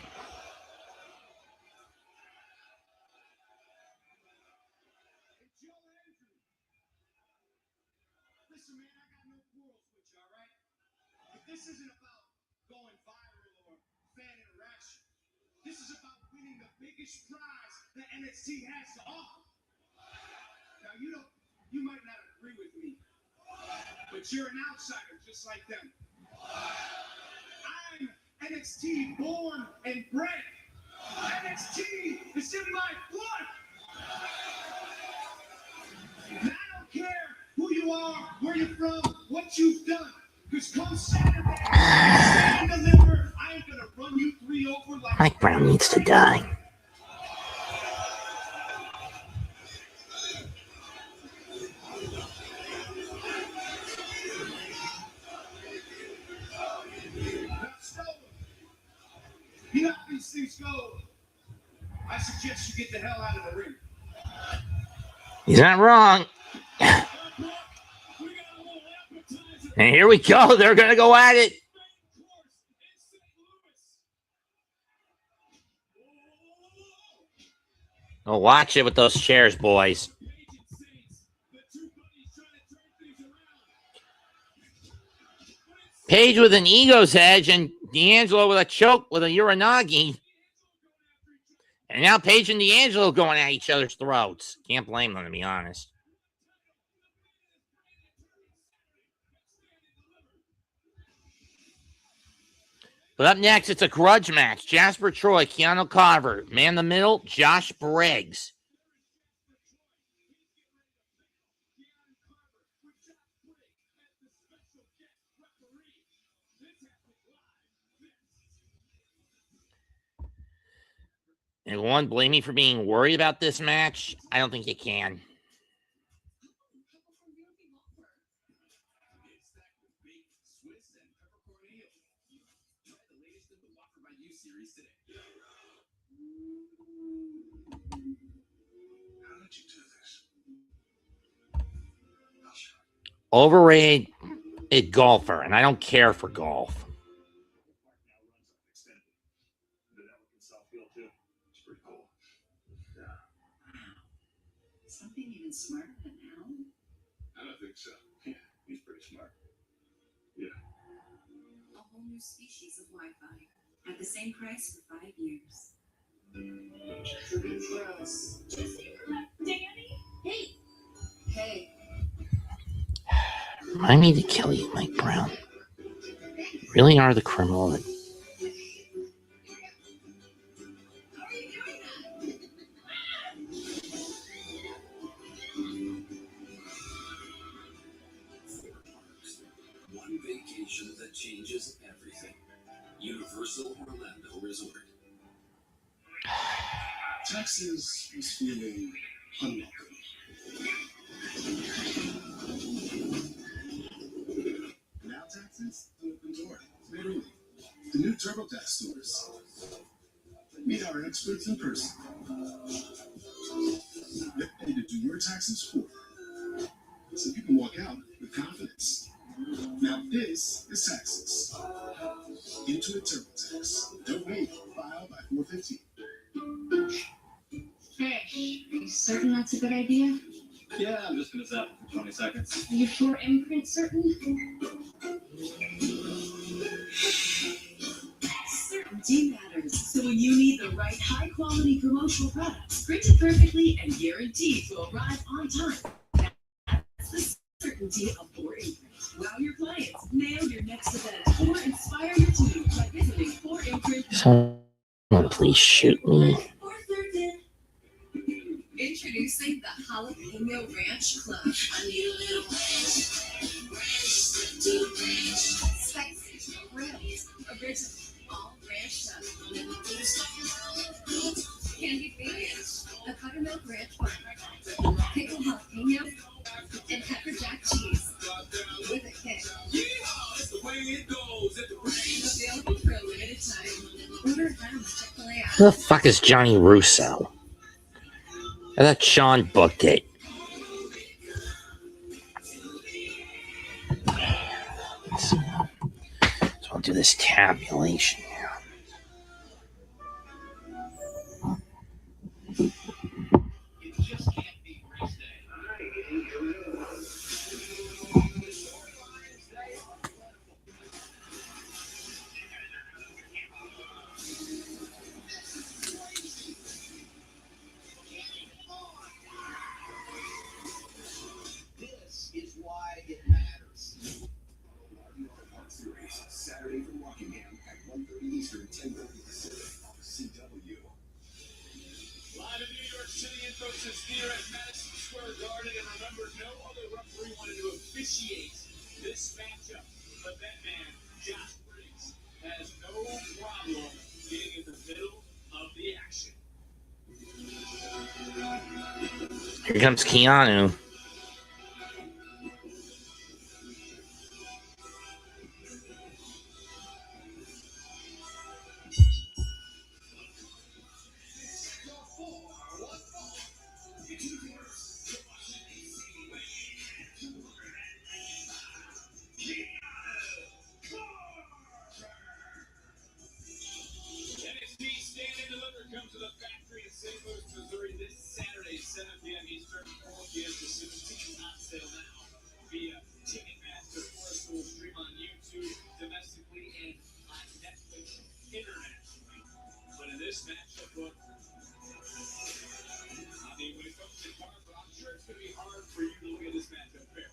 Listen, man, I got no quarrels with you, all right? But this isn't about going viral or fan interaction. This is about winning the biggest prize that NXT has to offer. Now, you might not agree with me, but you're an outsider just like them. I'm NXT born and bred. NXT is in my blood. And I don't care who you are, where you're from, what you've done. Because come Saturday, Stand and Deliver, I am going to run you three over like... Mike Brown needs to die. You know how these things go. I suggest you get the hell out of the ring. He's not wrong. And here we go. They're going to go at it. Oh, watch it with those chairs, boys. Paige with an ego's edge and D'Angelo with a choke with a Uranagi. And now Paige and D'Angelo going at each other's throats. Can't blame them, to be honest. But up next, it's a grudge match. Jasper Troy, Keanu Carter. Man in the middle, Josh Briggs. And one, blame me for being worried about this match. I don't think you can. Overrated a golfer, and I don't care for golf. Something even smarter than Al? I don't think so. Yeah, he's pretty smart. Yeah. A whole new species of Wi-Fi at the same price for 5 years. Gross. Danny? Hey. Hey. Remind me to kill you, Mike Brown. You really are the criminal that... One vacation that changes everything. Universal Orlando Resort. Texas is feeling unwelcome. Now Texas, the open door. Made early. The new TurboTax stores. Meet our experts in person. They're ready to do your taxes for you, so you can walk out with confidence. Now this is Texas. Intuit TurboTax. Don't wait. File by 4/15. Fish. Are you certain that's a good idea? Yeah, I'm just gonna zap it for 20 seconds. Are you sure imprint certain? Certainty matters. So when you need the right high-quality promotional products, printed perfectly and guaranteed to arrive on time, that's the certainty of 4imprint. Wow your clients, nail your next event, or inspire your team by visiting 4imprint. Someone please shoot me. Introducing the Jalapeno Ranch Club. I need a little ranch. Spicy, grilled, original, all ranched up. Candy beans, a buttermilk ranch bun, pickled jalapeno, and pepper jack cheese with a kick. That's the way it goes at the range. Available for a limited time. Order now at Chick-fil-A app. Who the fuck is Johnny Russo? I thought Sean booked it. So I'll do this tabulation now. It just can't be race day. This is why it matters. Part Series, Saturday from Rockingham at 1:30 Eastern, 10:30 Pacific. CW. Live in New York City, Infosys Theater at Madison Square Garden, and remember, no other referee wanted to officiate this matchup, but that man, Josh Briggs, has no problem getting in the middle of the action. Here comes Keanu. NXT Stand and Deliver comes to the factory in St. Louis, Missouri this Saturday, 7 p.m. Eastern, 4 p.m. Pacific. Tickets on sale now via Ticketmaster. Of course, we'll stream on YouTube domestically and on Netflix internationally. But in this matchup, look, I mean, when it comes to Carter, I'm sure it's going to be hard for you to look at this matchup fair.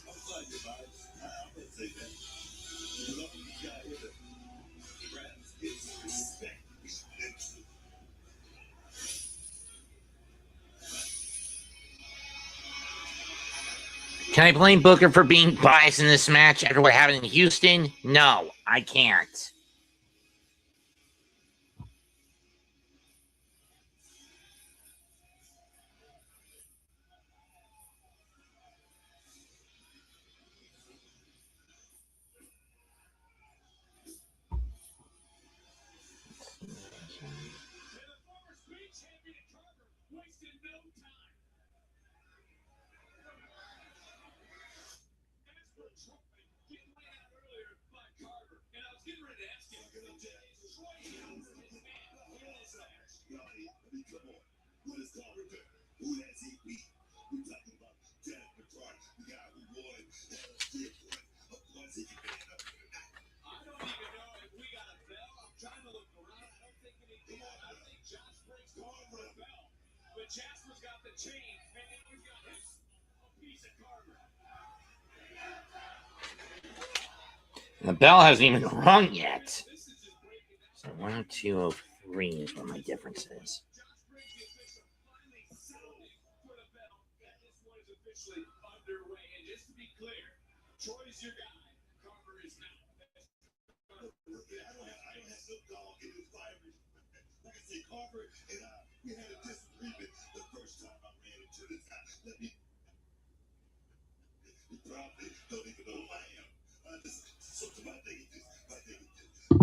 I'm glad you vibes. I'm going to say that. You love this guy here that grabs his respect. Can I blame Booker for being biased in this match after what happened in Houston? No, I can't. Wasted no time. What is Carter doing? Who has he beat? We're talking about Jasper Troy, the guy who won NXT. Of course he can man up. I don't even know if we got a bell. I'm trying to look around. I don't think anything. I think Josh Briggs called for a bell. But Jasper's got the chain, and then we've got his piece of Carter. The bell hasn't even rung yet. So 10203 is what my difference is. Underway, and just to be clear, Troy's your guy. Carter is not. I don't have no dog in this fight. Like I said, Carter and I, we had a disagreement the first time I ran into this guy. You probably don't even know who I am. So to my thing is this. I'm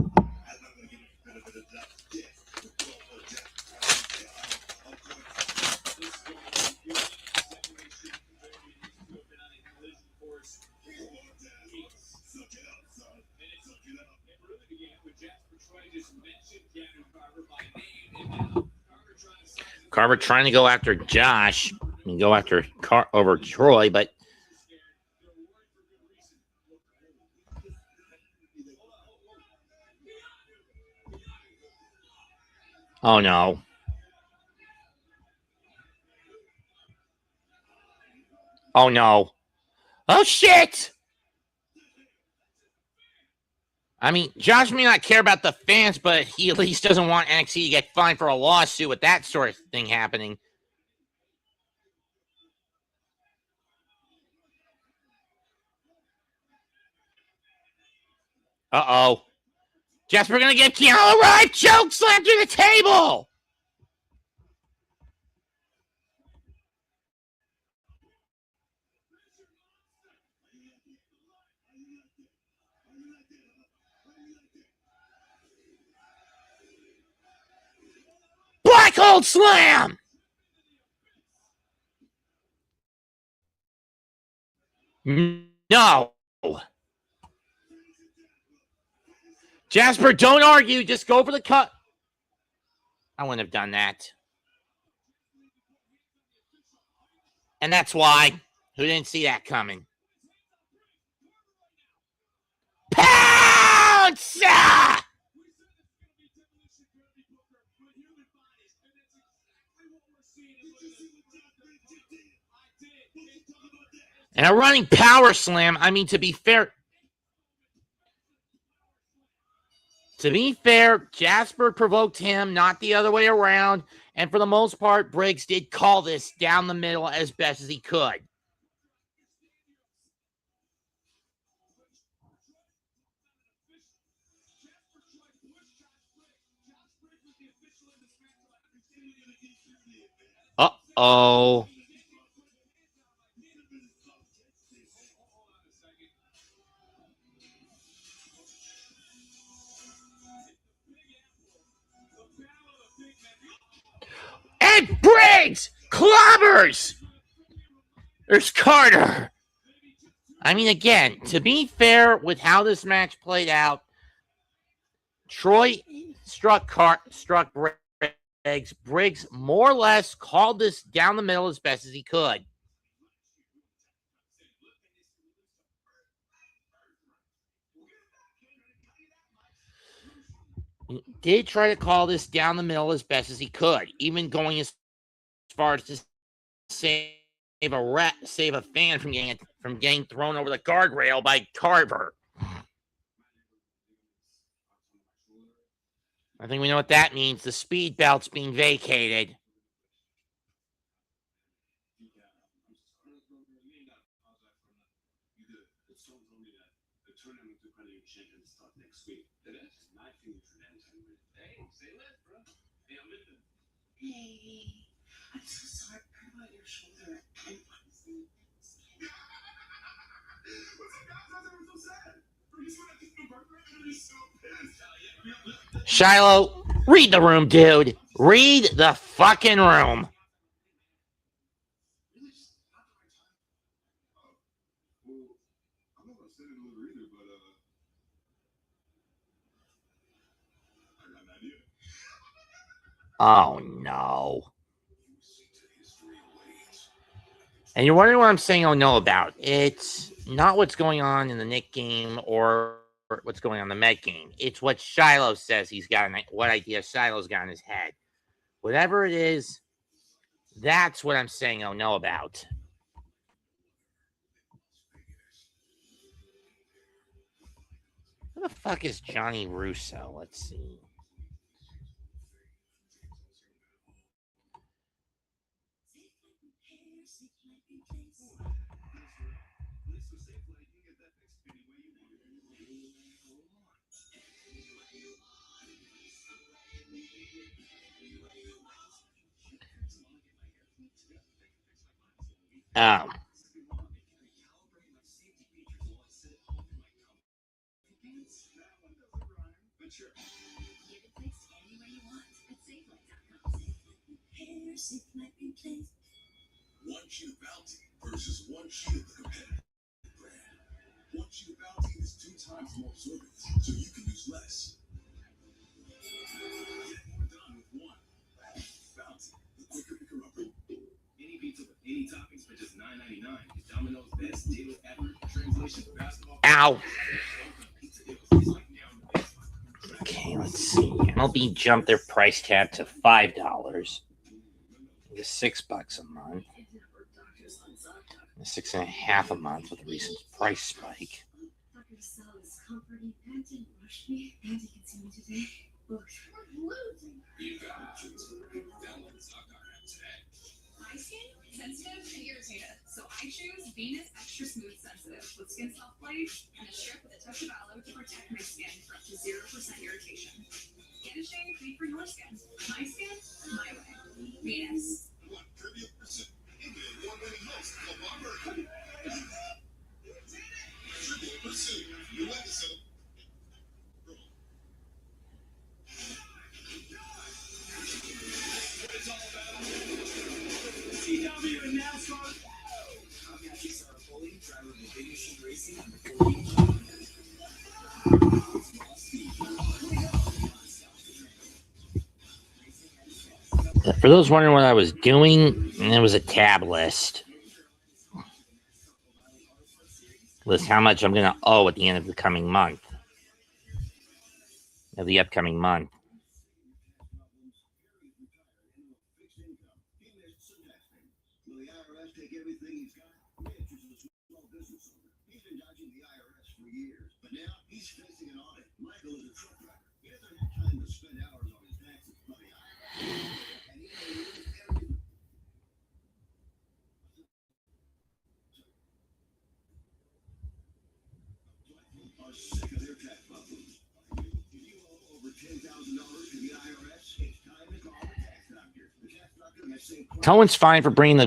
not going to give you the benefit of the doubt. Yes, the girl will just I'm going suck it up, son. And it really began with Jasper Troy just mentioned Keanu Carter by name, and now Carver trying to go after Josh and go after over Troy, but oh no. Oh no. Oh shit. I mean, Josh may not care about the fans, but he at least doesn't want NXT to get fined for a lawsuit with that sort of thing happening. Uh-oh. Jasper gonna give Keanu a ride. Choke slam through the table. Black hole slam. No. Jasper, don't argue. Just go for the cut. I wouldn't have done that. And that's why. Who didn't see that coming? Pounce! And a running power slam. I mean, to be fair, Jasper provoked him, not the other way around. And for the most part, Briggs did call this down the middle as best as he could. Uh-oh. And Briggs clobbers. There's Carter. I mean, again, to be fair with how this match played out, Troy struck Briggs. Briggs more or less called this down the middle as best as he could. He did try to call this down the middle as best as he could, even going as far as to save a fan from getting thrown over the guardrail by Carver. I think we know what that means. The speed belt's being vacated. Hey, I'm so sorry. Put on your shoulder. Shiloh, read the room, dude. Read the fucking room. Oh, no. And you're wondering what I'm saying oh no about. It's not what's going on in the Nick game or what's going on in the Met game. It's what Shiloh says he's got, what idea Shiloh's got in his head. Whatever it is, that's what I'm saying oh no about. Who the fuck is Johnny Russo? Let's see. Oh. One Cheetah Bounty versus one Cheetah the competitive brand. One Cheetah Bounty is 2 times more absorbent, so you can use less. Get more done with one Bounty, the quicker picker upper. Any pizza with any toppings for just $9.99 is Domino's best deal ever. Translation basketball. Ow. Okay, let's see. MLB jumped their price tag to $5. To $6 a month. $6.50 a month with a recent price spike. My skin, sensitive and irritated, so I choose Venus Extra Smooth Sensitive with Skin Soft Life and a strip with a touch of aloe to protect my skin for up to 0% irritation. Get a shade made for your skin. My skin, my way. Venus. CW and NASCAR. For those wondering what I was doing, it was a tab list. List how much I'm going to owe at the end of the coming month. Of the upcoming month. Will the IRS take everything he's got? Mitch is a small business owner. He's been dodging the IRS for years, but now he's facing an audit. Michael is a truck driver. He doesn't have time to spend hours on his taxes by the IRS. And he may lose everything. Are sick of their tax problems. If you owe over $10,000 to the IRS, it's time to call the tax doctor. The tax doctor has saved. Cohen's fine for bringing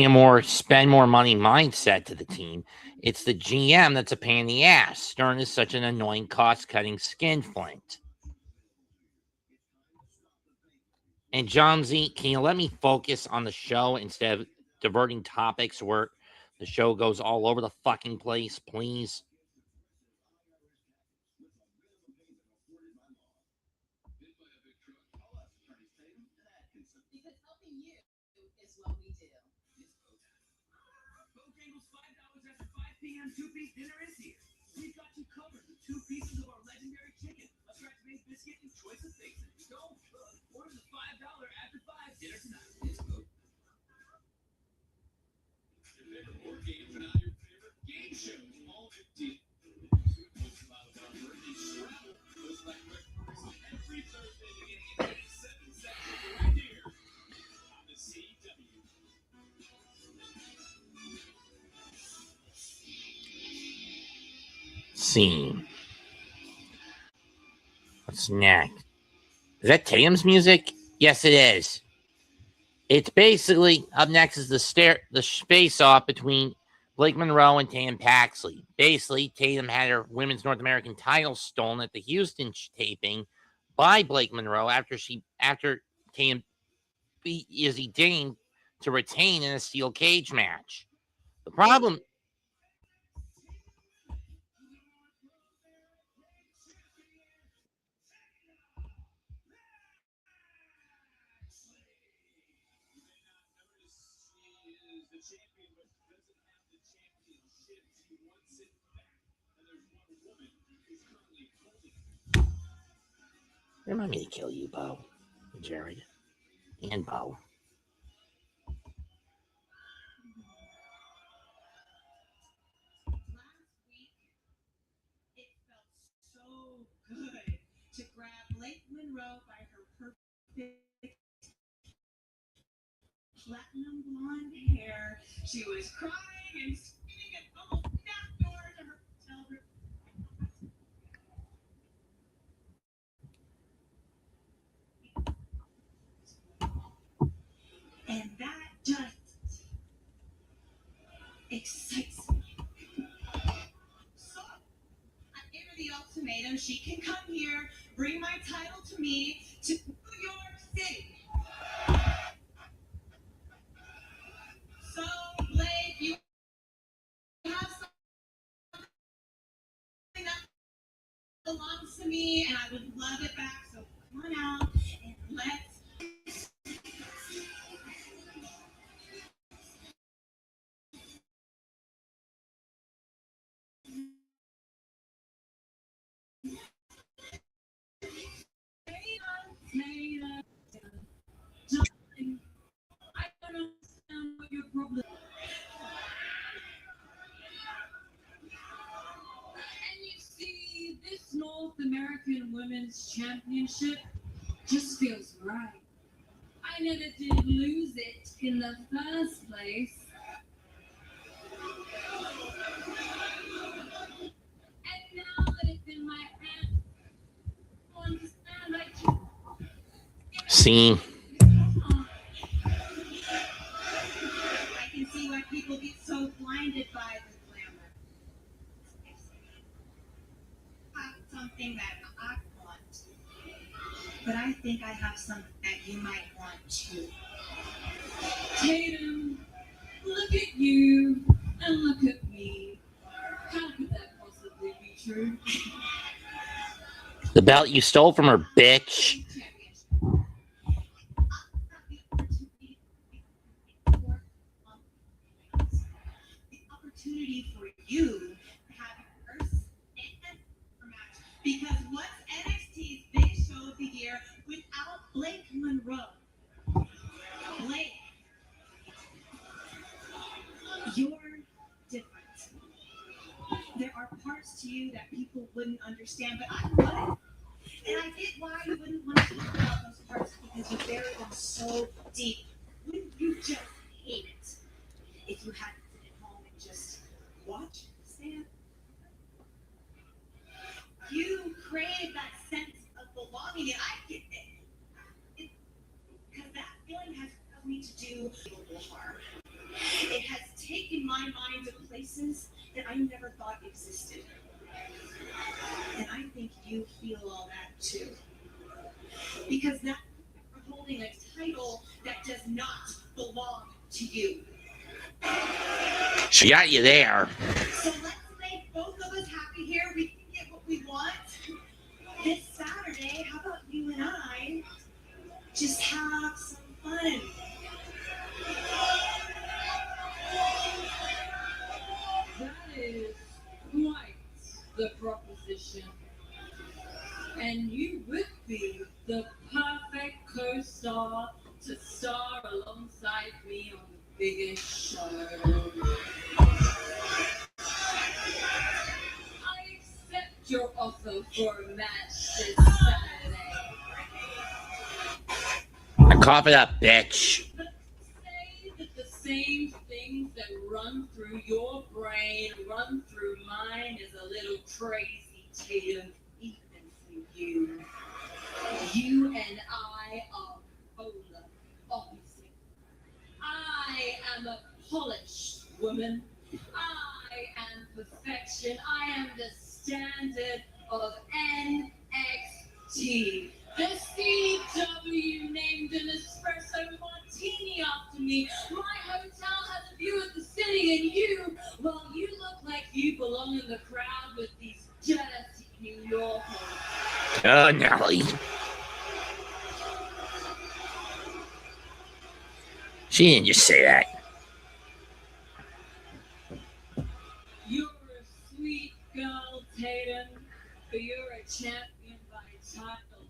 a more spend more money mindset to the team. It's the GM that's a pain in the ass. Stern is such an annoying cost-cutting skinflint. And John Z, can you let me focus on the show instead of diverting topics where the show goes all over the fucking place, please? Because helping you is what we do. Bojangles $5 after 5 p.m. 2-piece dinner is here. We've got you covered with 2 pieces of our legendary chicken, a scratch-made biscuit, and choice of steaks. Don't cook. Order the $5 after 5 dinner tonight. It's cooked. If there are more games than your favorite game shows, all 15. Every Thursday beginning at 87 seconds right here on the CW. Scene. What's next? Is that Tatum's music? Yes, it is. It's basically up next is the face off between Blake Monroe and Tatum Paxley. Basically, Tatum had her women's North American title stolen at the Houston taping by Blake Monroe after Tatum beat Jacy Jayne to retain in a steel cage match. The problem. is the champion but doesn't have the championship. He wants it back. And there's one woman who's currently holding it. Remind me to kill you, Bo. Jared. And Bo. Last week, it felt so good to grab Blake Monroe by her perfect platinum blonde hair. She was crying and screaming and almost knocked door to her hotel room. And that just excites me. So, I gave her the ultimatum. She can come here, bring my title to me, to New York City. So, Blake, you have something that belongs to me, and I would love it back. So, come on out and let's. Darling, I don't understand what your problem is. And you see, this North American Women's Championship just feels right. I never did lose it in the first place. And now that it's in my hands, I understand I just See? I can see why people get so blinded by the glamour. I have something that I want, but I think I have something that you might want too. Tatum, look at you and look at me. How could that possibly be true? The belt you stole from her, bitch. The opportunity for you to have your first and ever match. Because what's NXT's biggest show of the year without Blake Monroe? Blake, you're different. There are parts to you that people wouldn't understand, but I would. And I get why you wouldn't want to talk about those parts because you bury them so deep. Wouldn't you just hate it if you had to sit at home and just watch Sam? You crave that sense of belonging, and I get it. Because that feeling has caused me to do harm. It has taken my mind to places that I never thought existed. And I think you feel all that too. Because now you're holding a title that does not belong to you. She got you there. So let's make both of us happy here. We can get what we want. This Saturday, how about you and I just have some fun? That is quite the proposition. And you would be the perfect co-star to star alongside me on the biggest show. I accept your offer for a match this Saturday. Cough it up, bitch. But say that the same things that run through your brain run through mine is a little crazy, Tatum, even for you. You and I are polar opposites. I am a polished woman. I am perfection. I am the standard of NXT. The CW named an espresso martini after me. My hotel has a view of the city, and you, well, you look like you belong in the crowd with these dirty New Yorkers. Oh, Nelly. She didn't just say that. Tatum, but you're a champion by title.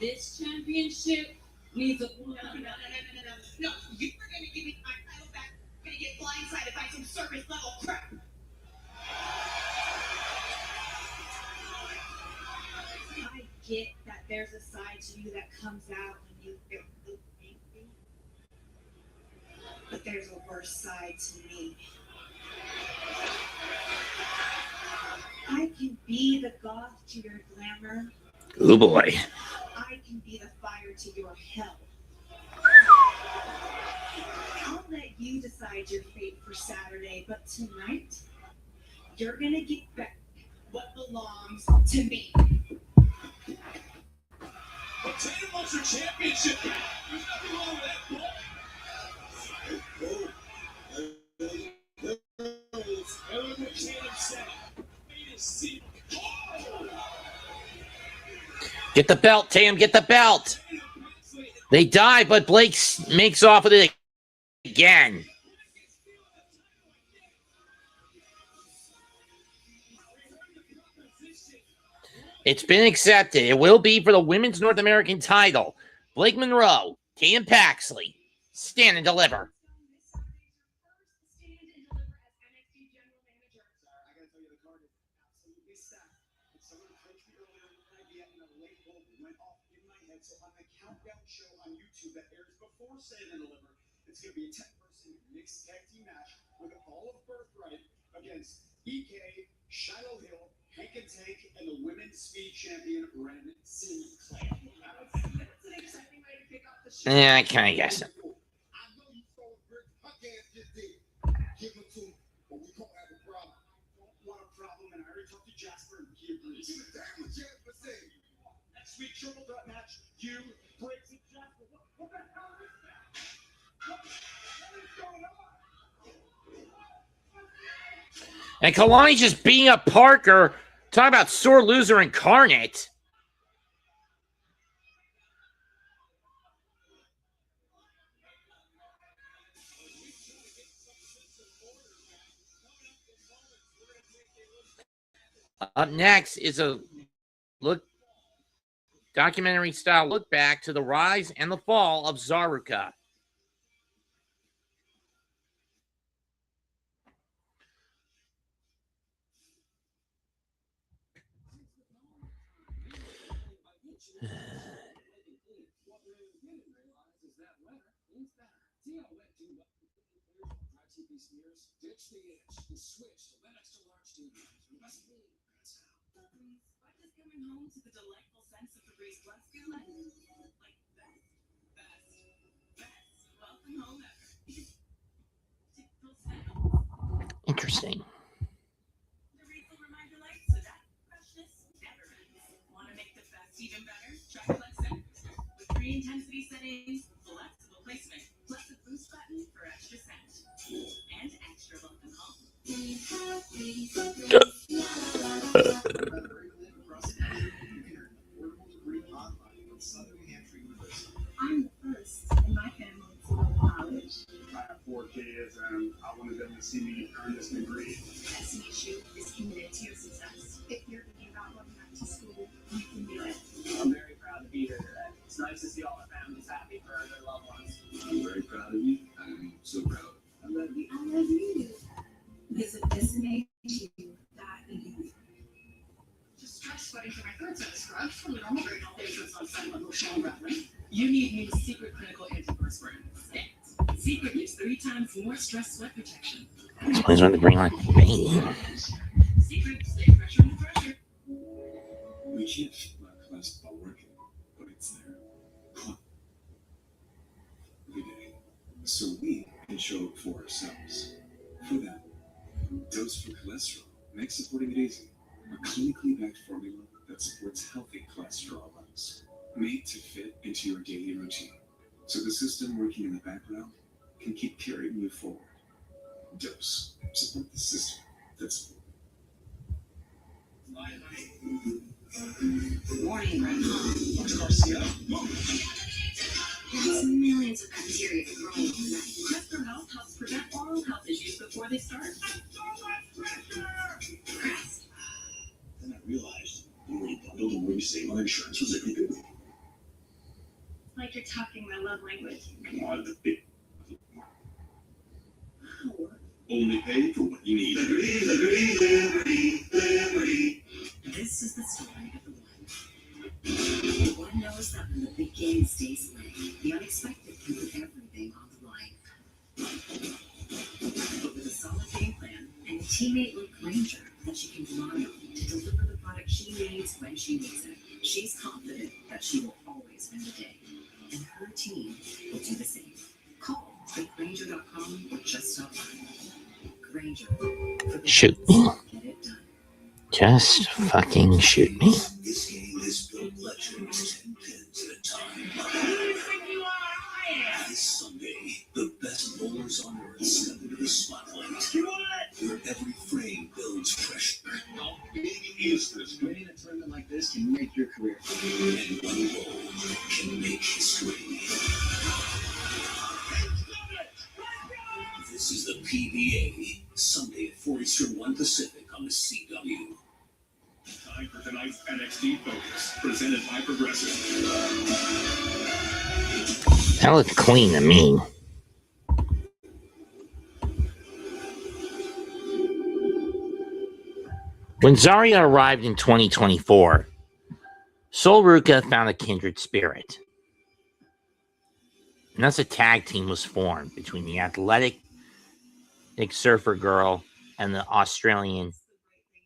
This championship needs a No, you were gonna give me my title back. I'm gonna get blindsided by some service level crap. I get that there's a side to you that comes out when you feel angry. But there's a worse side to me. I can be the goth to your glamour. Oh boy. I can be the fire to your hell. I'll let you decide your fate for Saturday, but tonight, you're gonna get back what belongs to me. But Tatum wants her championship back. There's nothing wrong with that. I love what Tatum said. Get the belt, Tatum. Get the belt. They die, but Blake makes off with it again. It's been accepted. It will be for the Women's North American title. Blake Monroe, Tatum Paxley, stand and deliver. Stand and deliver. It's going to be a 10-person mixed tag team match with all of Birthright against EK, Shiloh Hill, Hank and Tank, and the women's speed champion Ren Sinclair. That's an exciting way to kick off the show. Yeah, I kind of guess it. I know you saw what Rick Huckins just did. Give it to him, but we don't have a problem. I don't want a problem, and I already talked to Jasper, and he agrees. You the damn Jasper said. Next week, triple threat match, you, Briggs, and Jasper. What the hell is that? What is going on? And Kelani just beating up Parker. Talk about sore loser incarnate. Up next is a documentary style look back to the rise and the fall of Zaruka. Ditch the edge and switch to that extra large dude. Must be. What does coming home to the delightful sense of Febreze Plus feel like? Like best. Welcome home ever. Interesting. The Refill Reminder Light, so that freshness never ends. Want to make the best even better? Try Flex Scent. With 3 intensity settings, flexible placement, plus a boost button for extra scent. And extra welcome home. I'm the first in my family to go to college. I have 4 kids, and I wanted them to see me earn this degree. That's an issue is committed to your success. If you're thinking about going back to school, you can do it. I'm very proud to be here today. It's nice to see all our families happy for their loved ones. I'm very proud of you. I'm so proud. I love you. I love you. Visit this age you that you. Just stretch sweating for my third set of scrubs from the normal grade all day, so it's not sound like a shell rattling. You need new Secret Clinical Antiperspirant. Stand. Secret gives 3 times more stress sweat protection. Explains why they bring on Bailey. Secret, stay pressure under pressure. We can't feel our cholesterol working, but it's there. Every day. So we can show up for ourselves. For them. Dose for cholesterol makes supporting it easy. A clinically backed formula that supports healthy cholesterol levels. Made to fit into your daily routine. So the system working in the background can keep carrying you forward. Dose. Support the system that's Warning, Brent. Garcia. There's millions of bacteria growing in that. Jasper Health helps prevent oral health issues before they start. Crest. Only pay for what you need. This is the story of the one. The one knows that when the big game stays away, the unexpected can put everything on the line. But with a solid game plan and a teammate like Granger that she can rely on to deliver the product she needs when she needs it, she's confident that she will always win the day. And her team will do the same. Call Granger.com or just stop by. Granger. Shoot me. Get it done. Just fucking shoot me. This game is built legends 10 pins at a time. This Sunday, the best bowlers on earth step into the spotlight. Where every frame builds pressure. How big is this? Winning a tournament like this can make your career. And one roll can make history. This is the PBA, Sunday at 4 Eastern, 1 Pacific on the CW. Time for tonight's NXT Focus, presented by Progressive. That looked clean to me. When Zarya arrived in 2024, Sol Ruka found a kindred spirit. And thus a tag team was formed between the athletic surfer girl and the Australian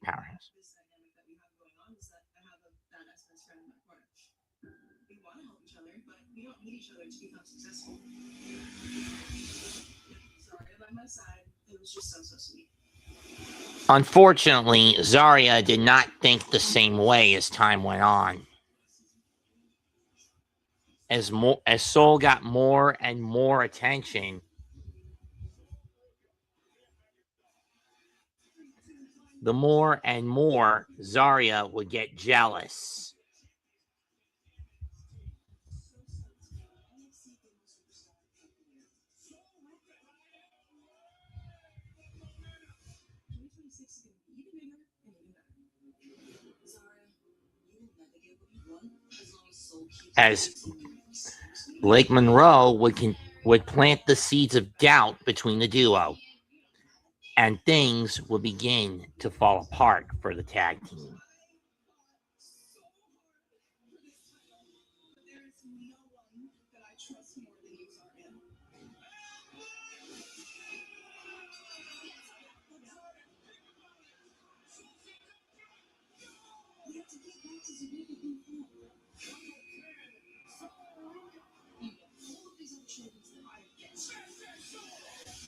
powerhouse. Unfortunately, Zarya did not think the same way as time went on. As Sol got more and more attention, the more and more Zarya would get jealous. As Blake Monroe would plant the seeds of doubt between the duo, and things would begin to fall apart for the tag team.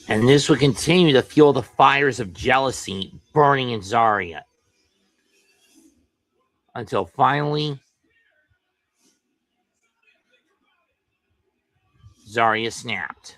And this would continue to fuel the fires of jealousy burning in Zarya. Until finally, Zarya snapped.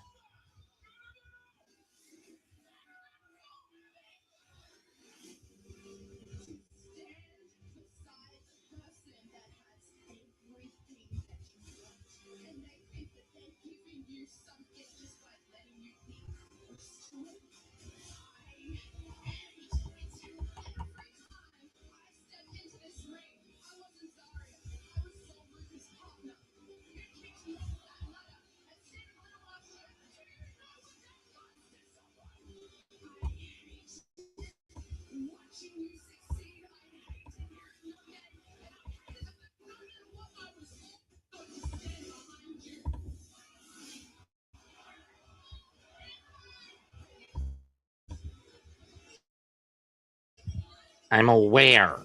I'm aware.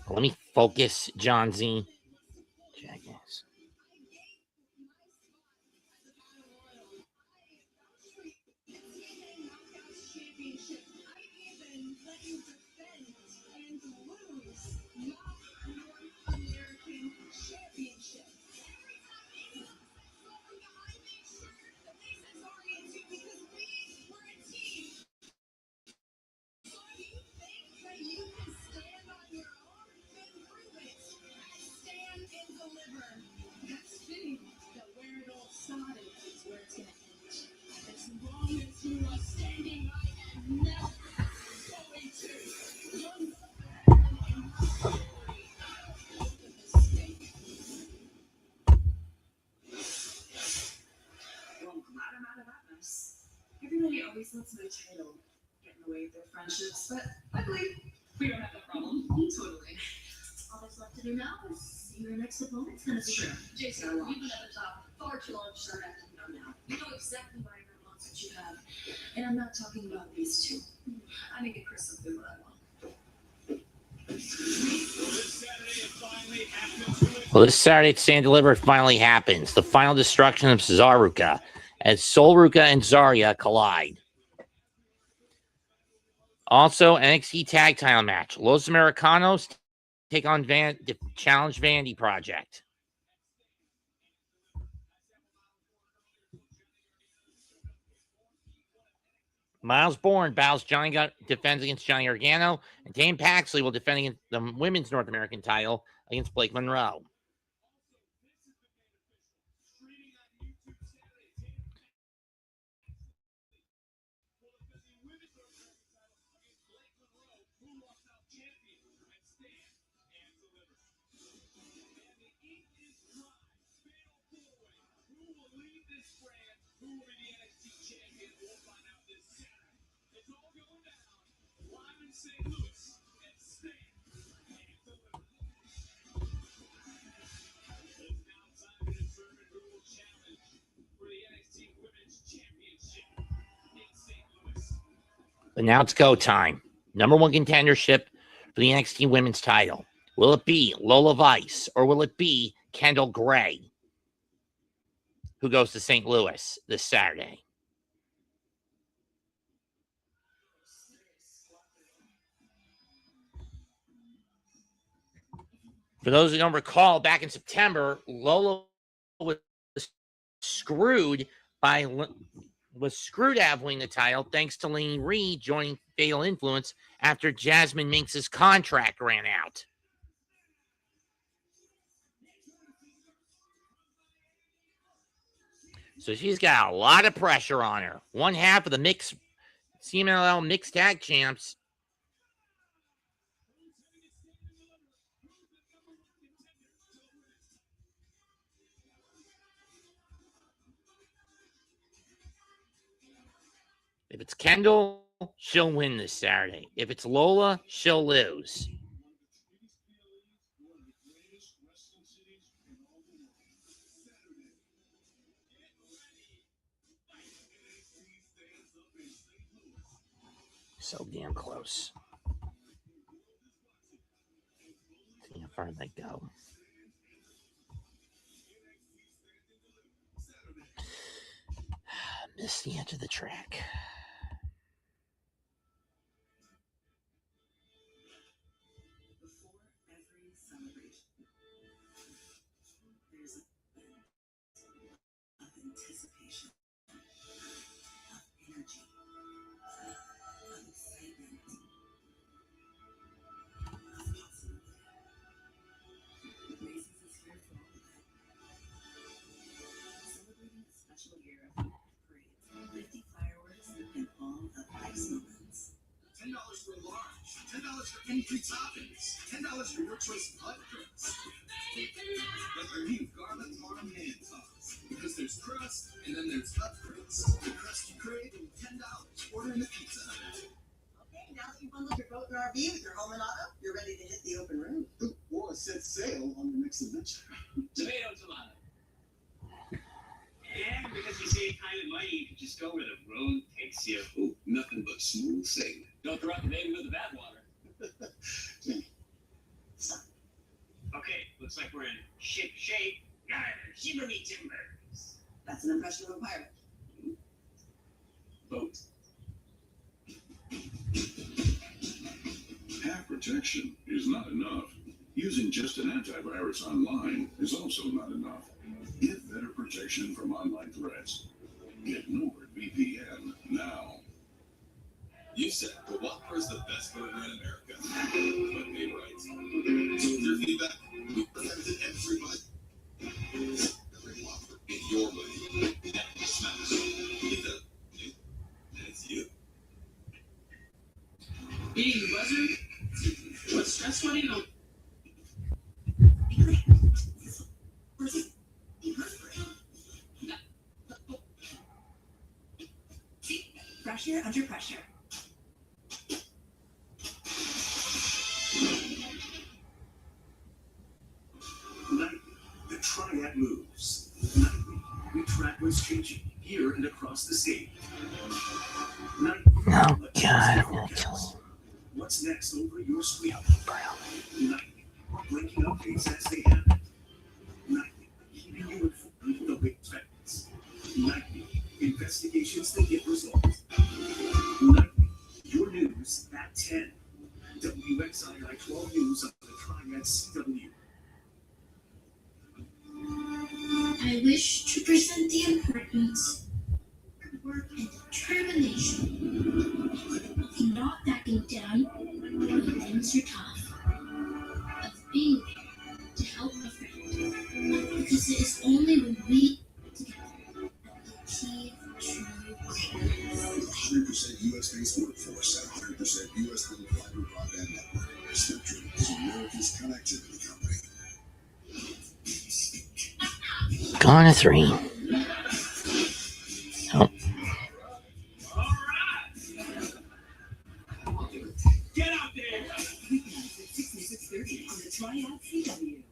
Let me focus, John Z. Jackass. Everybody always looks my title. away their friendships, but luckily, we don't have that problem. Totally. All that's left to do now is see who your next opponent's gonna be. Sure. Jason, you've been at the top far too long to start acting dumb now. You know exactly what I wants that you have. And I'm not talking about these two. I need to get Chris something what I want. Well, this Saturday at Stand Deliver finally happens. The final destruction of Zaruka as Solruka and Zarya collide. Also, NXT Tag Title match. Los Americanos take on Challenge Vandy Project. Miles Bourne defends against Johnny Gargano, and Tatum Paxley will defend against the women's North American title against Blake Monroe. But now it's go time. Number one contendership for the NXT women's title. Will it be Lola Vice or will it be Kendall Grey, who goes to St. Louis this Saturday? For those who don't recall, back in September, Lola was screwed out of winning the title thanks to Lainey Reed joining Fatal Influence after Jasmine Minx's contract ran out. So she's got a lot of pressure on her. One half of the CMLL mixed tag champs. If it's Kendall, she'll win this Saturday. If it's Lola, she'll lose. So damn close. See how far they go. Missed the edge of the track. $10 for any free toppings. $10 for your choice of hot drinks. But the new Garlic Farm hand tops. Because there's crust, and then there's upgrades. The crust you crave and $10. Order in the Pizza Hut. Okay, now that you've bundled your boat and RV with your home and auto, you're ready to hit the open road. Or set sail on your next adventure. Tomato. And because you save time and money, you can just go where the road takes you. Oh, nothing but smooth sailing. Don't throw out the baby with the bathwater. Okay, looks like we're in ship shape. Shimmery timbers. That's an impression of a pirate. Boat. Half protection is not enough. Using just an antivirus online is also not enough. Get better protection from online threats. Get NordVPN now. You said the Whopper is the best burger in America. But made right. So with your feedback, we presented everybody. Every Whopper in your way. And smash. Get that. And it's you. Eating the buzzard? What stress money? No. Pressure under pressure. determination, of not backing down when things are tough, of being there to help a friend. Because it is only when we get together that we achieve true greatness. 100% U.S.-based workforce and 100% U.S.-owned fiber broadband network. Spectrum is America's connectivity company. Gone to 3. Oh. Get out there! Weekends at 6 and 6:30 on the Triad CW.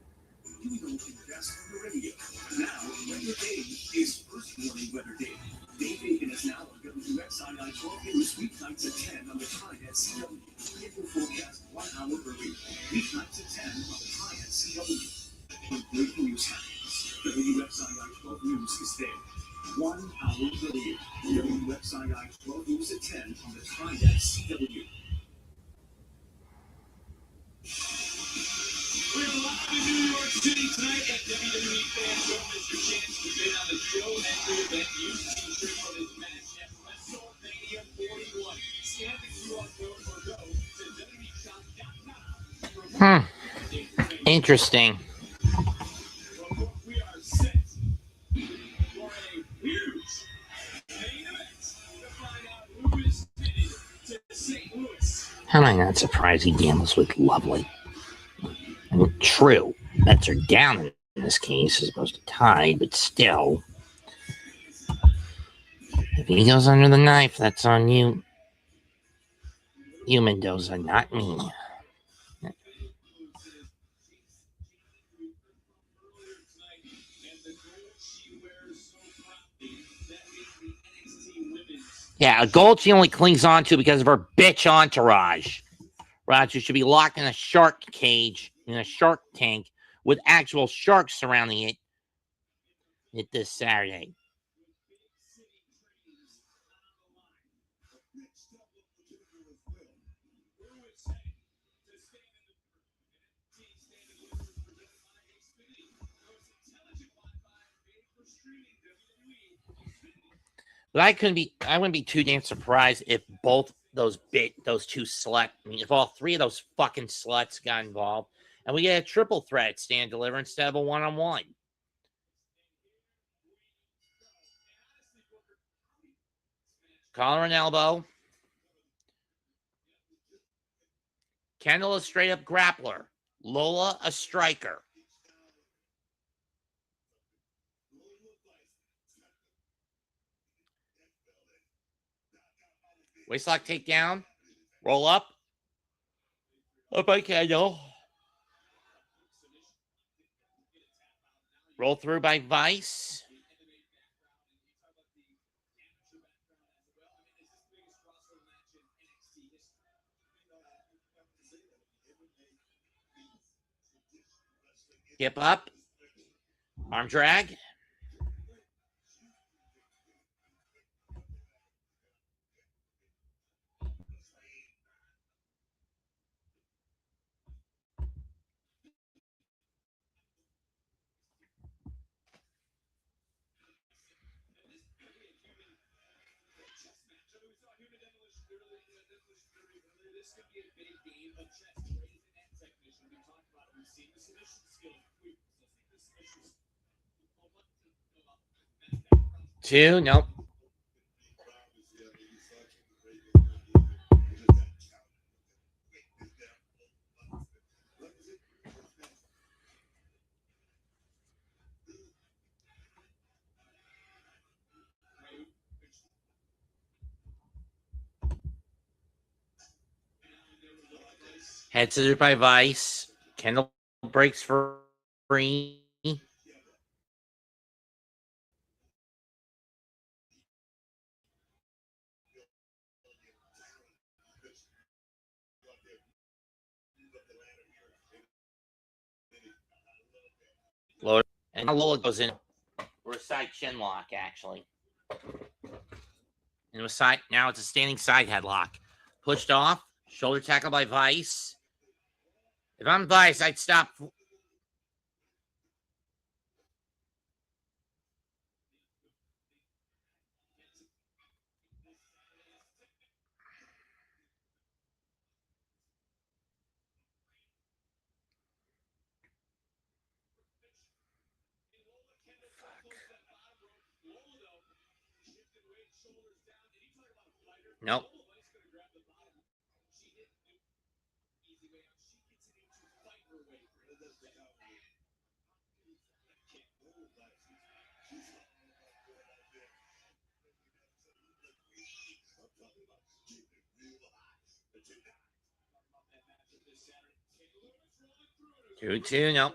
You know invest on the radio. Now, Weather Day is first morning Weather Day. Dave Aiken is now on WXII 12 News weeknights at 10 on the Triad CW. Get your forecast 1 hour early. Weeknights at 10 on the Triad CW. When breaking news happens, WXII 12 News is there. 1 hour earlier. WXII 12 News at 10 on the Triad CW. We're live in New York City tonight at WWE Fans. Don't miss your chance to bid on the show and entry event. Use the t-shirt for this match at WrestleMania 41. Scan the QR code or go to WWEshop.com. Interesting. We are set for a huge main event to find out who is headed to St. Louis. How am I not surprised he gambles with Lovely? I mean, true, bets are down in this case as opposed to tied, but still. If he goes under the knife, that's on you. You, Mendoza, not me. Yeah, a gold she only clings on to because of her bitch entourage. Roger should be locked in a shark cage, in a shark tank, with actual sharks surrounding it this Saturday. But I wouldn't be too damn surprised if both those two sluts, if all three of those fucking sluts got involved, and we get a triple threat stand deliver instead of a one-on-one. Collar and elbow. Kendall a straight up grappler. Lola a striker. Waistlock takedown. Roll up. Up by Kendall. Roll through by Vice. Hip up. Arm drag. Two, nope. Head scissors by Vice. Kendall breaks free. Lola, and Lola goes in. Or a side chin lock, actually. And a side, now it's a standing side headlock. Pushed off. Shoulder tackle by Vice. If I'm Vice, I'd stop. Nope. Two, no.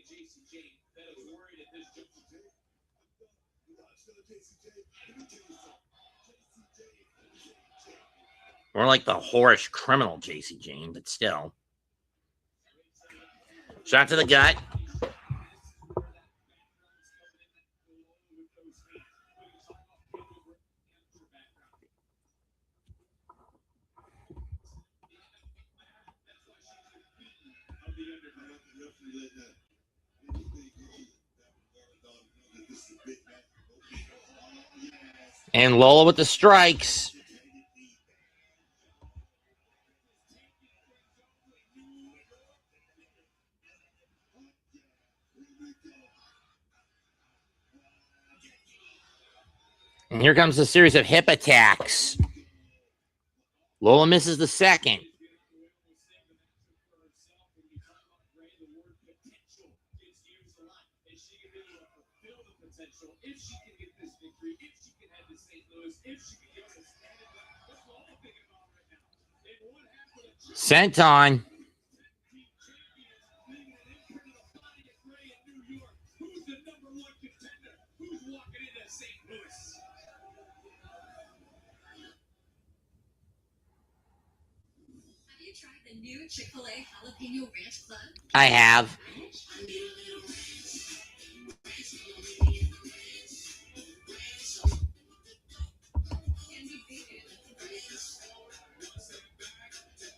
Jacy Jayne that is worried at this juncture. More like the whorish criminal Jacy Jayne, but still. Shot to the gut. And Lola with the strikes. And here comes a series of hip attacks. Lola misses the second. Senton. You tried the new Chick-fil-A Jalapeno Ranch Club? I have.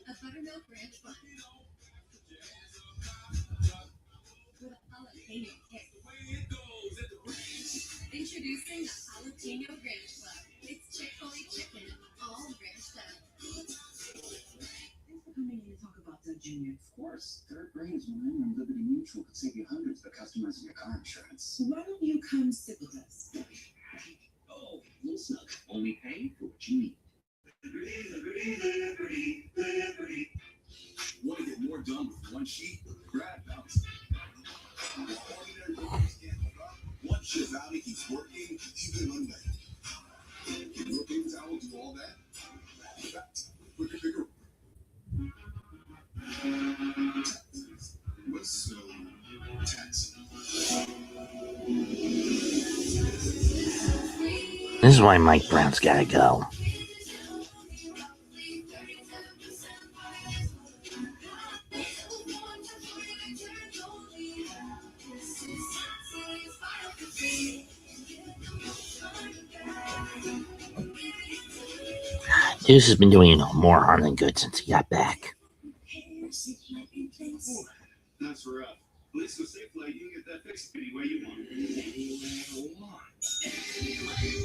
A buttermilk ranch bun with a jalapeno kick. Introducing the Jalapeno Ranch Club. It's Chick-fil-A chicken, all ranched up. Thanks for coming in to talk about that, Junior. Of course. Third Brain is mine, and Liberty Mutual could save you hundreds for customers in your car insurance. Why don't you come sit with us? Oh, little snug. Only pay for what you need. Liberty. Want to get more done with one sheet? Grab Bounce. One Shazami keeps working even Monday. Can your paper towel do all that? That's quicker. Was so taxing. This is why Mike Brown's got to go. Deuce has been doing more harm than good since he got back. That's for us. Let's go safe flight. You can get that fixed any way you want.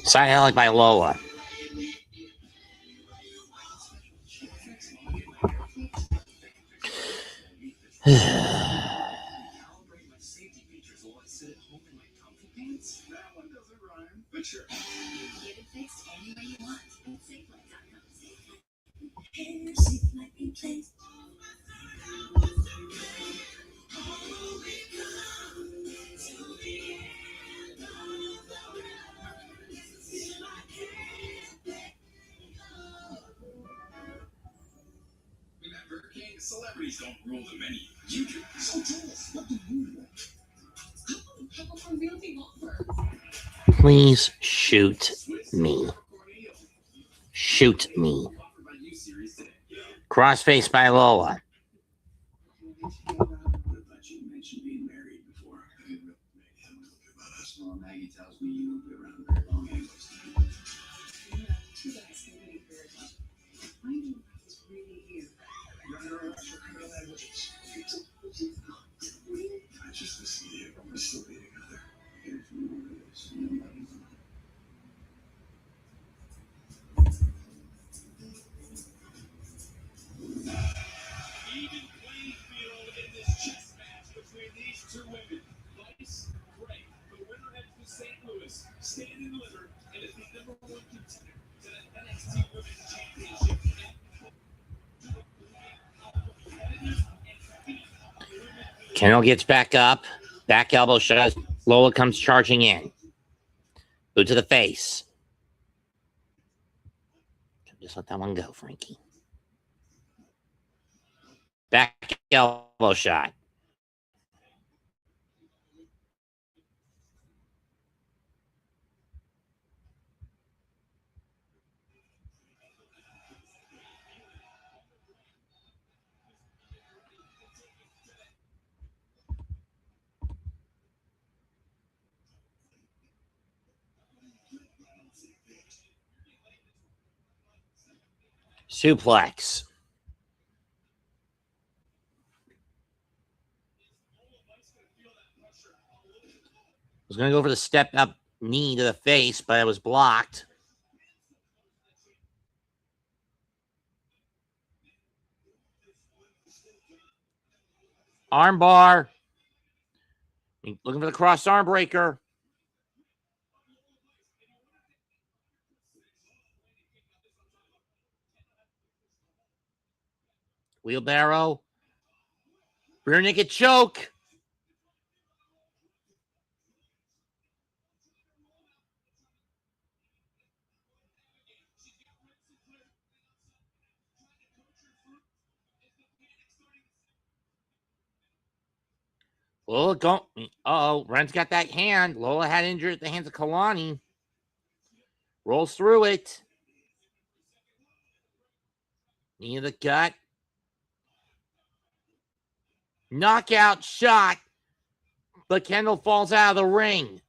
Psychedelic by Lola. Sure. Get it fixed any way you want. Remember, King, celebrities don't rule the menu. You do. So tell us, what do you want? How about a realty law firm? Please shoot me. Shoot me. Crossface by Lola. What about you mentioned being married before? Well, Maggie tells me you won't be around very long anyways. Two guys can be very much. Finding out is really here. I just listen to you. We're still being together. Even playing field in this chess match between these two Kendall gets back up. Back elbow shot. Lola comes charging in. Boot to the face. Just let that one go, Frankie. Back elbow shot. Suplex. Was going to go for the step up knee to the face, but it was blocked. Armbar. Looking for the cross arm breaker. Wheelbarrow. Rear naked choke. Lola go. Uh-oh. Ren's got that hand. Lola had injured at the hands of Kelani. Rolls through it. Knee of the gut. Knockout shot. But Kendall falls out of the ring.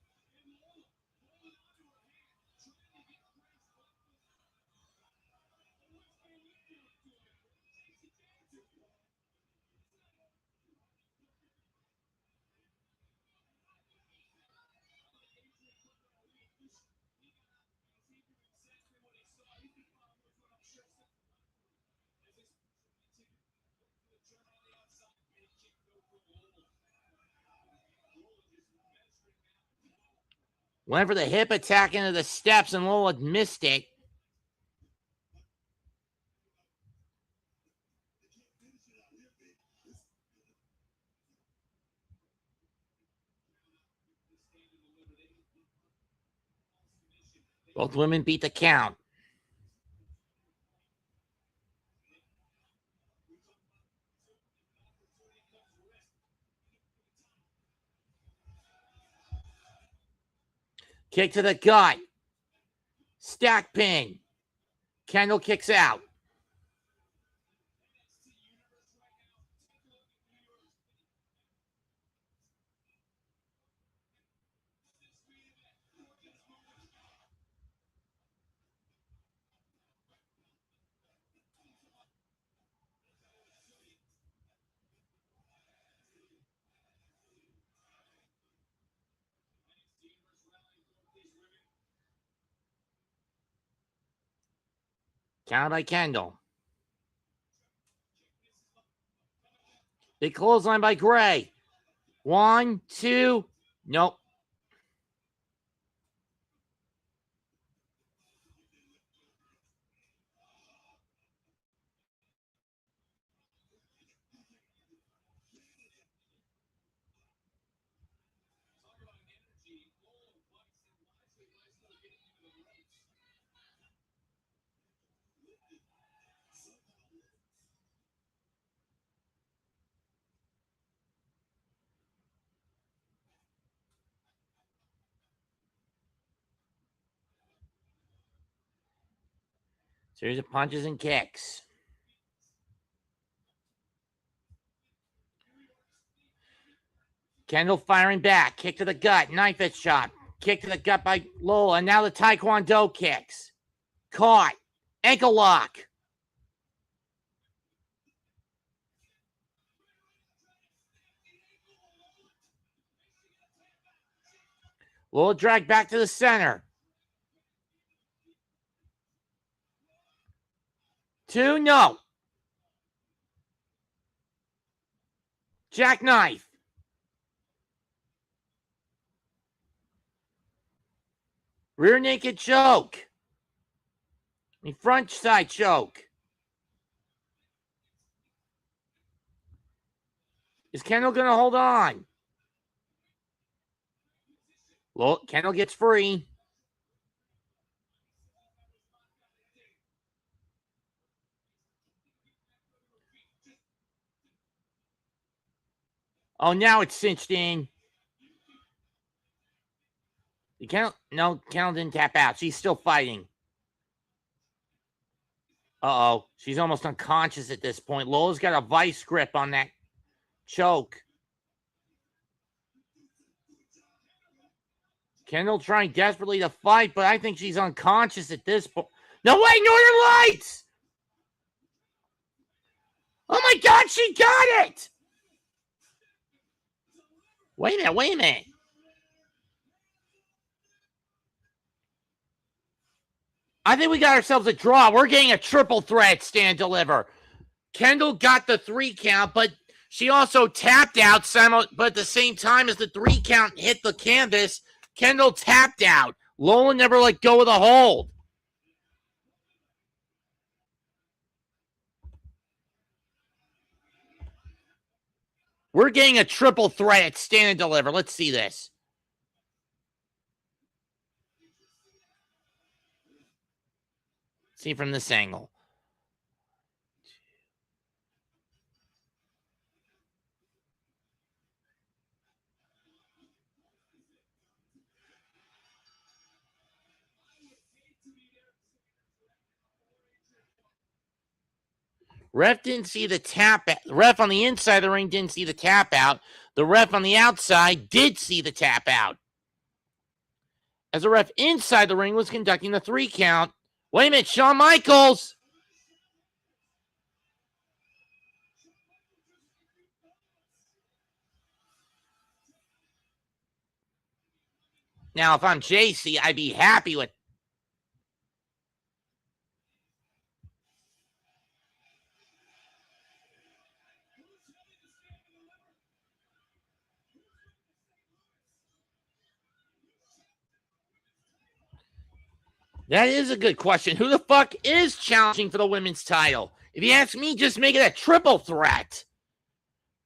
Went for the hip attack into the steps, and Lola missed it. Both women beat the count. Kick to the gut. Stack pin. Kendall kicks out. Counted by Kendall. Big clothesline by Grey. 1, 2. Nope. Series of punches and kicks. Kendall firing back. Kick to the gut. Knife edge shot. Kick to the gut by Lola. And now the Taekwondo kicks. Caught. Ankle lock. Lola dragged back to the center. 2, no. Jackknife. Rear naked choke. Front side choke. Is Kendall going to hold on? Well, Kendall gets free. Oh, now it's cinched in. No, Kendall didn't tap out. She's still fighting. Uh-oh. She's almost unconscious at this point. Lola's got a vice grip on that choke. Kendall trying desperately to fight, but I think she's unconscious at this point. No way, Northern Lights! Oh my God, she got it! Wait a minute. I think we got ourselves a draw. We're getting a triple threat stand deliver. Kendall got the 3 count, but she also tapped out, but at the same time as the 3 count hit the canvas, Kendall tapped out. Lola never let go of the hold. We're getting a triple threat at stand and deliver. Let's see this. See from this angle. Ref didn't see the tap out. The ref on the inside of the ring didn't see the tap out. The ref on the outside did see the tap out. As the ref inside the ring was conducting the 3 count. Wait a minute, Shawn Michaels. Now, if I'm Jacy, I'd be happy with. That is a good question. Who the fuck is challenging for the women's title? If you ask me, just make it a triple threat.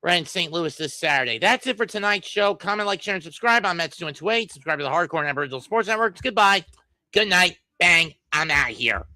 Right in St. Louis this Saturday. That's it for tonight's show. Comment, like, share, and subscribe. I'm Mets228. Subscribe to the Hardcore and Aboriginal Sports Networks. Goodbye. Good night. Bang. I'm out of here.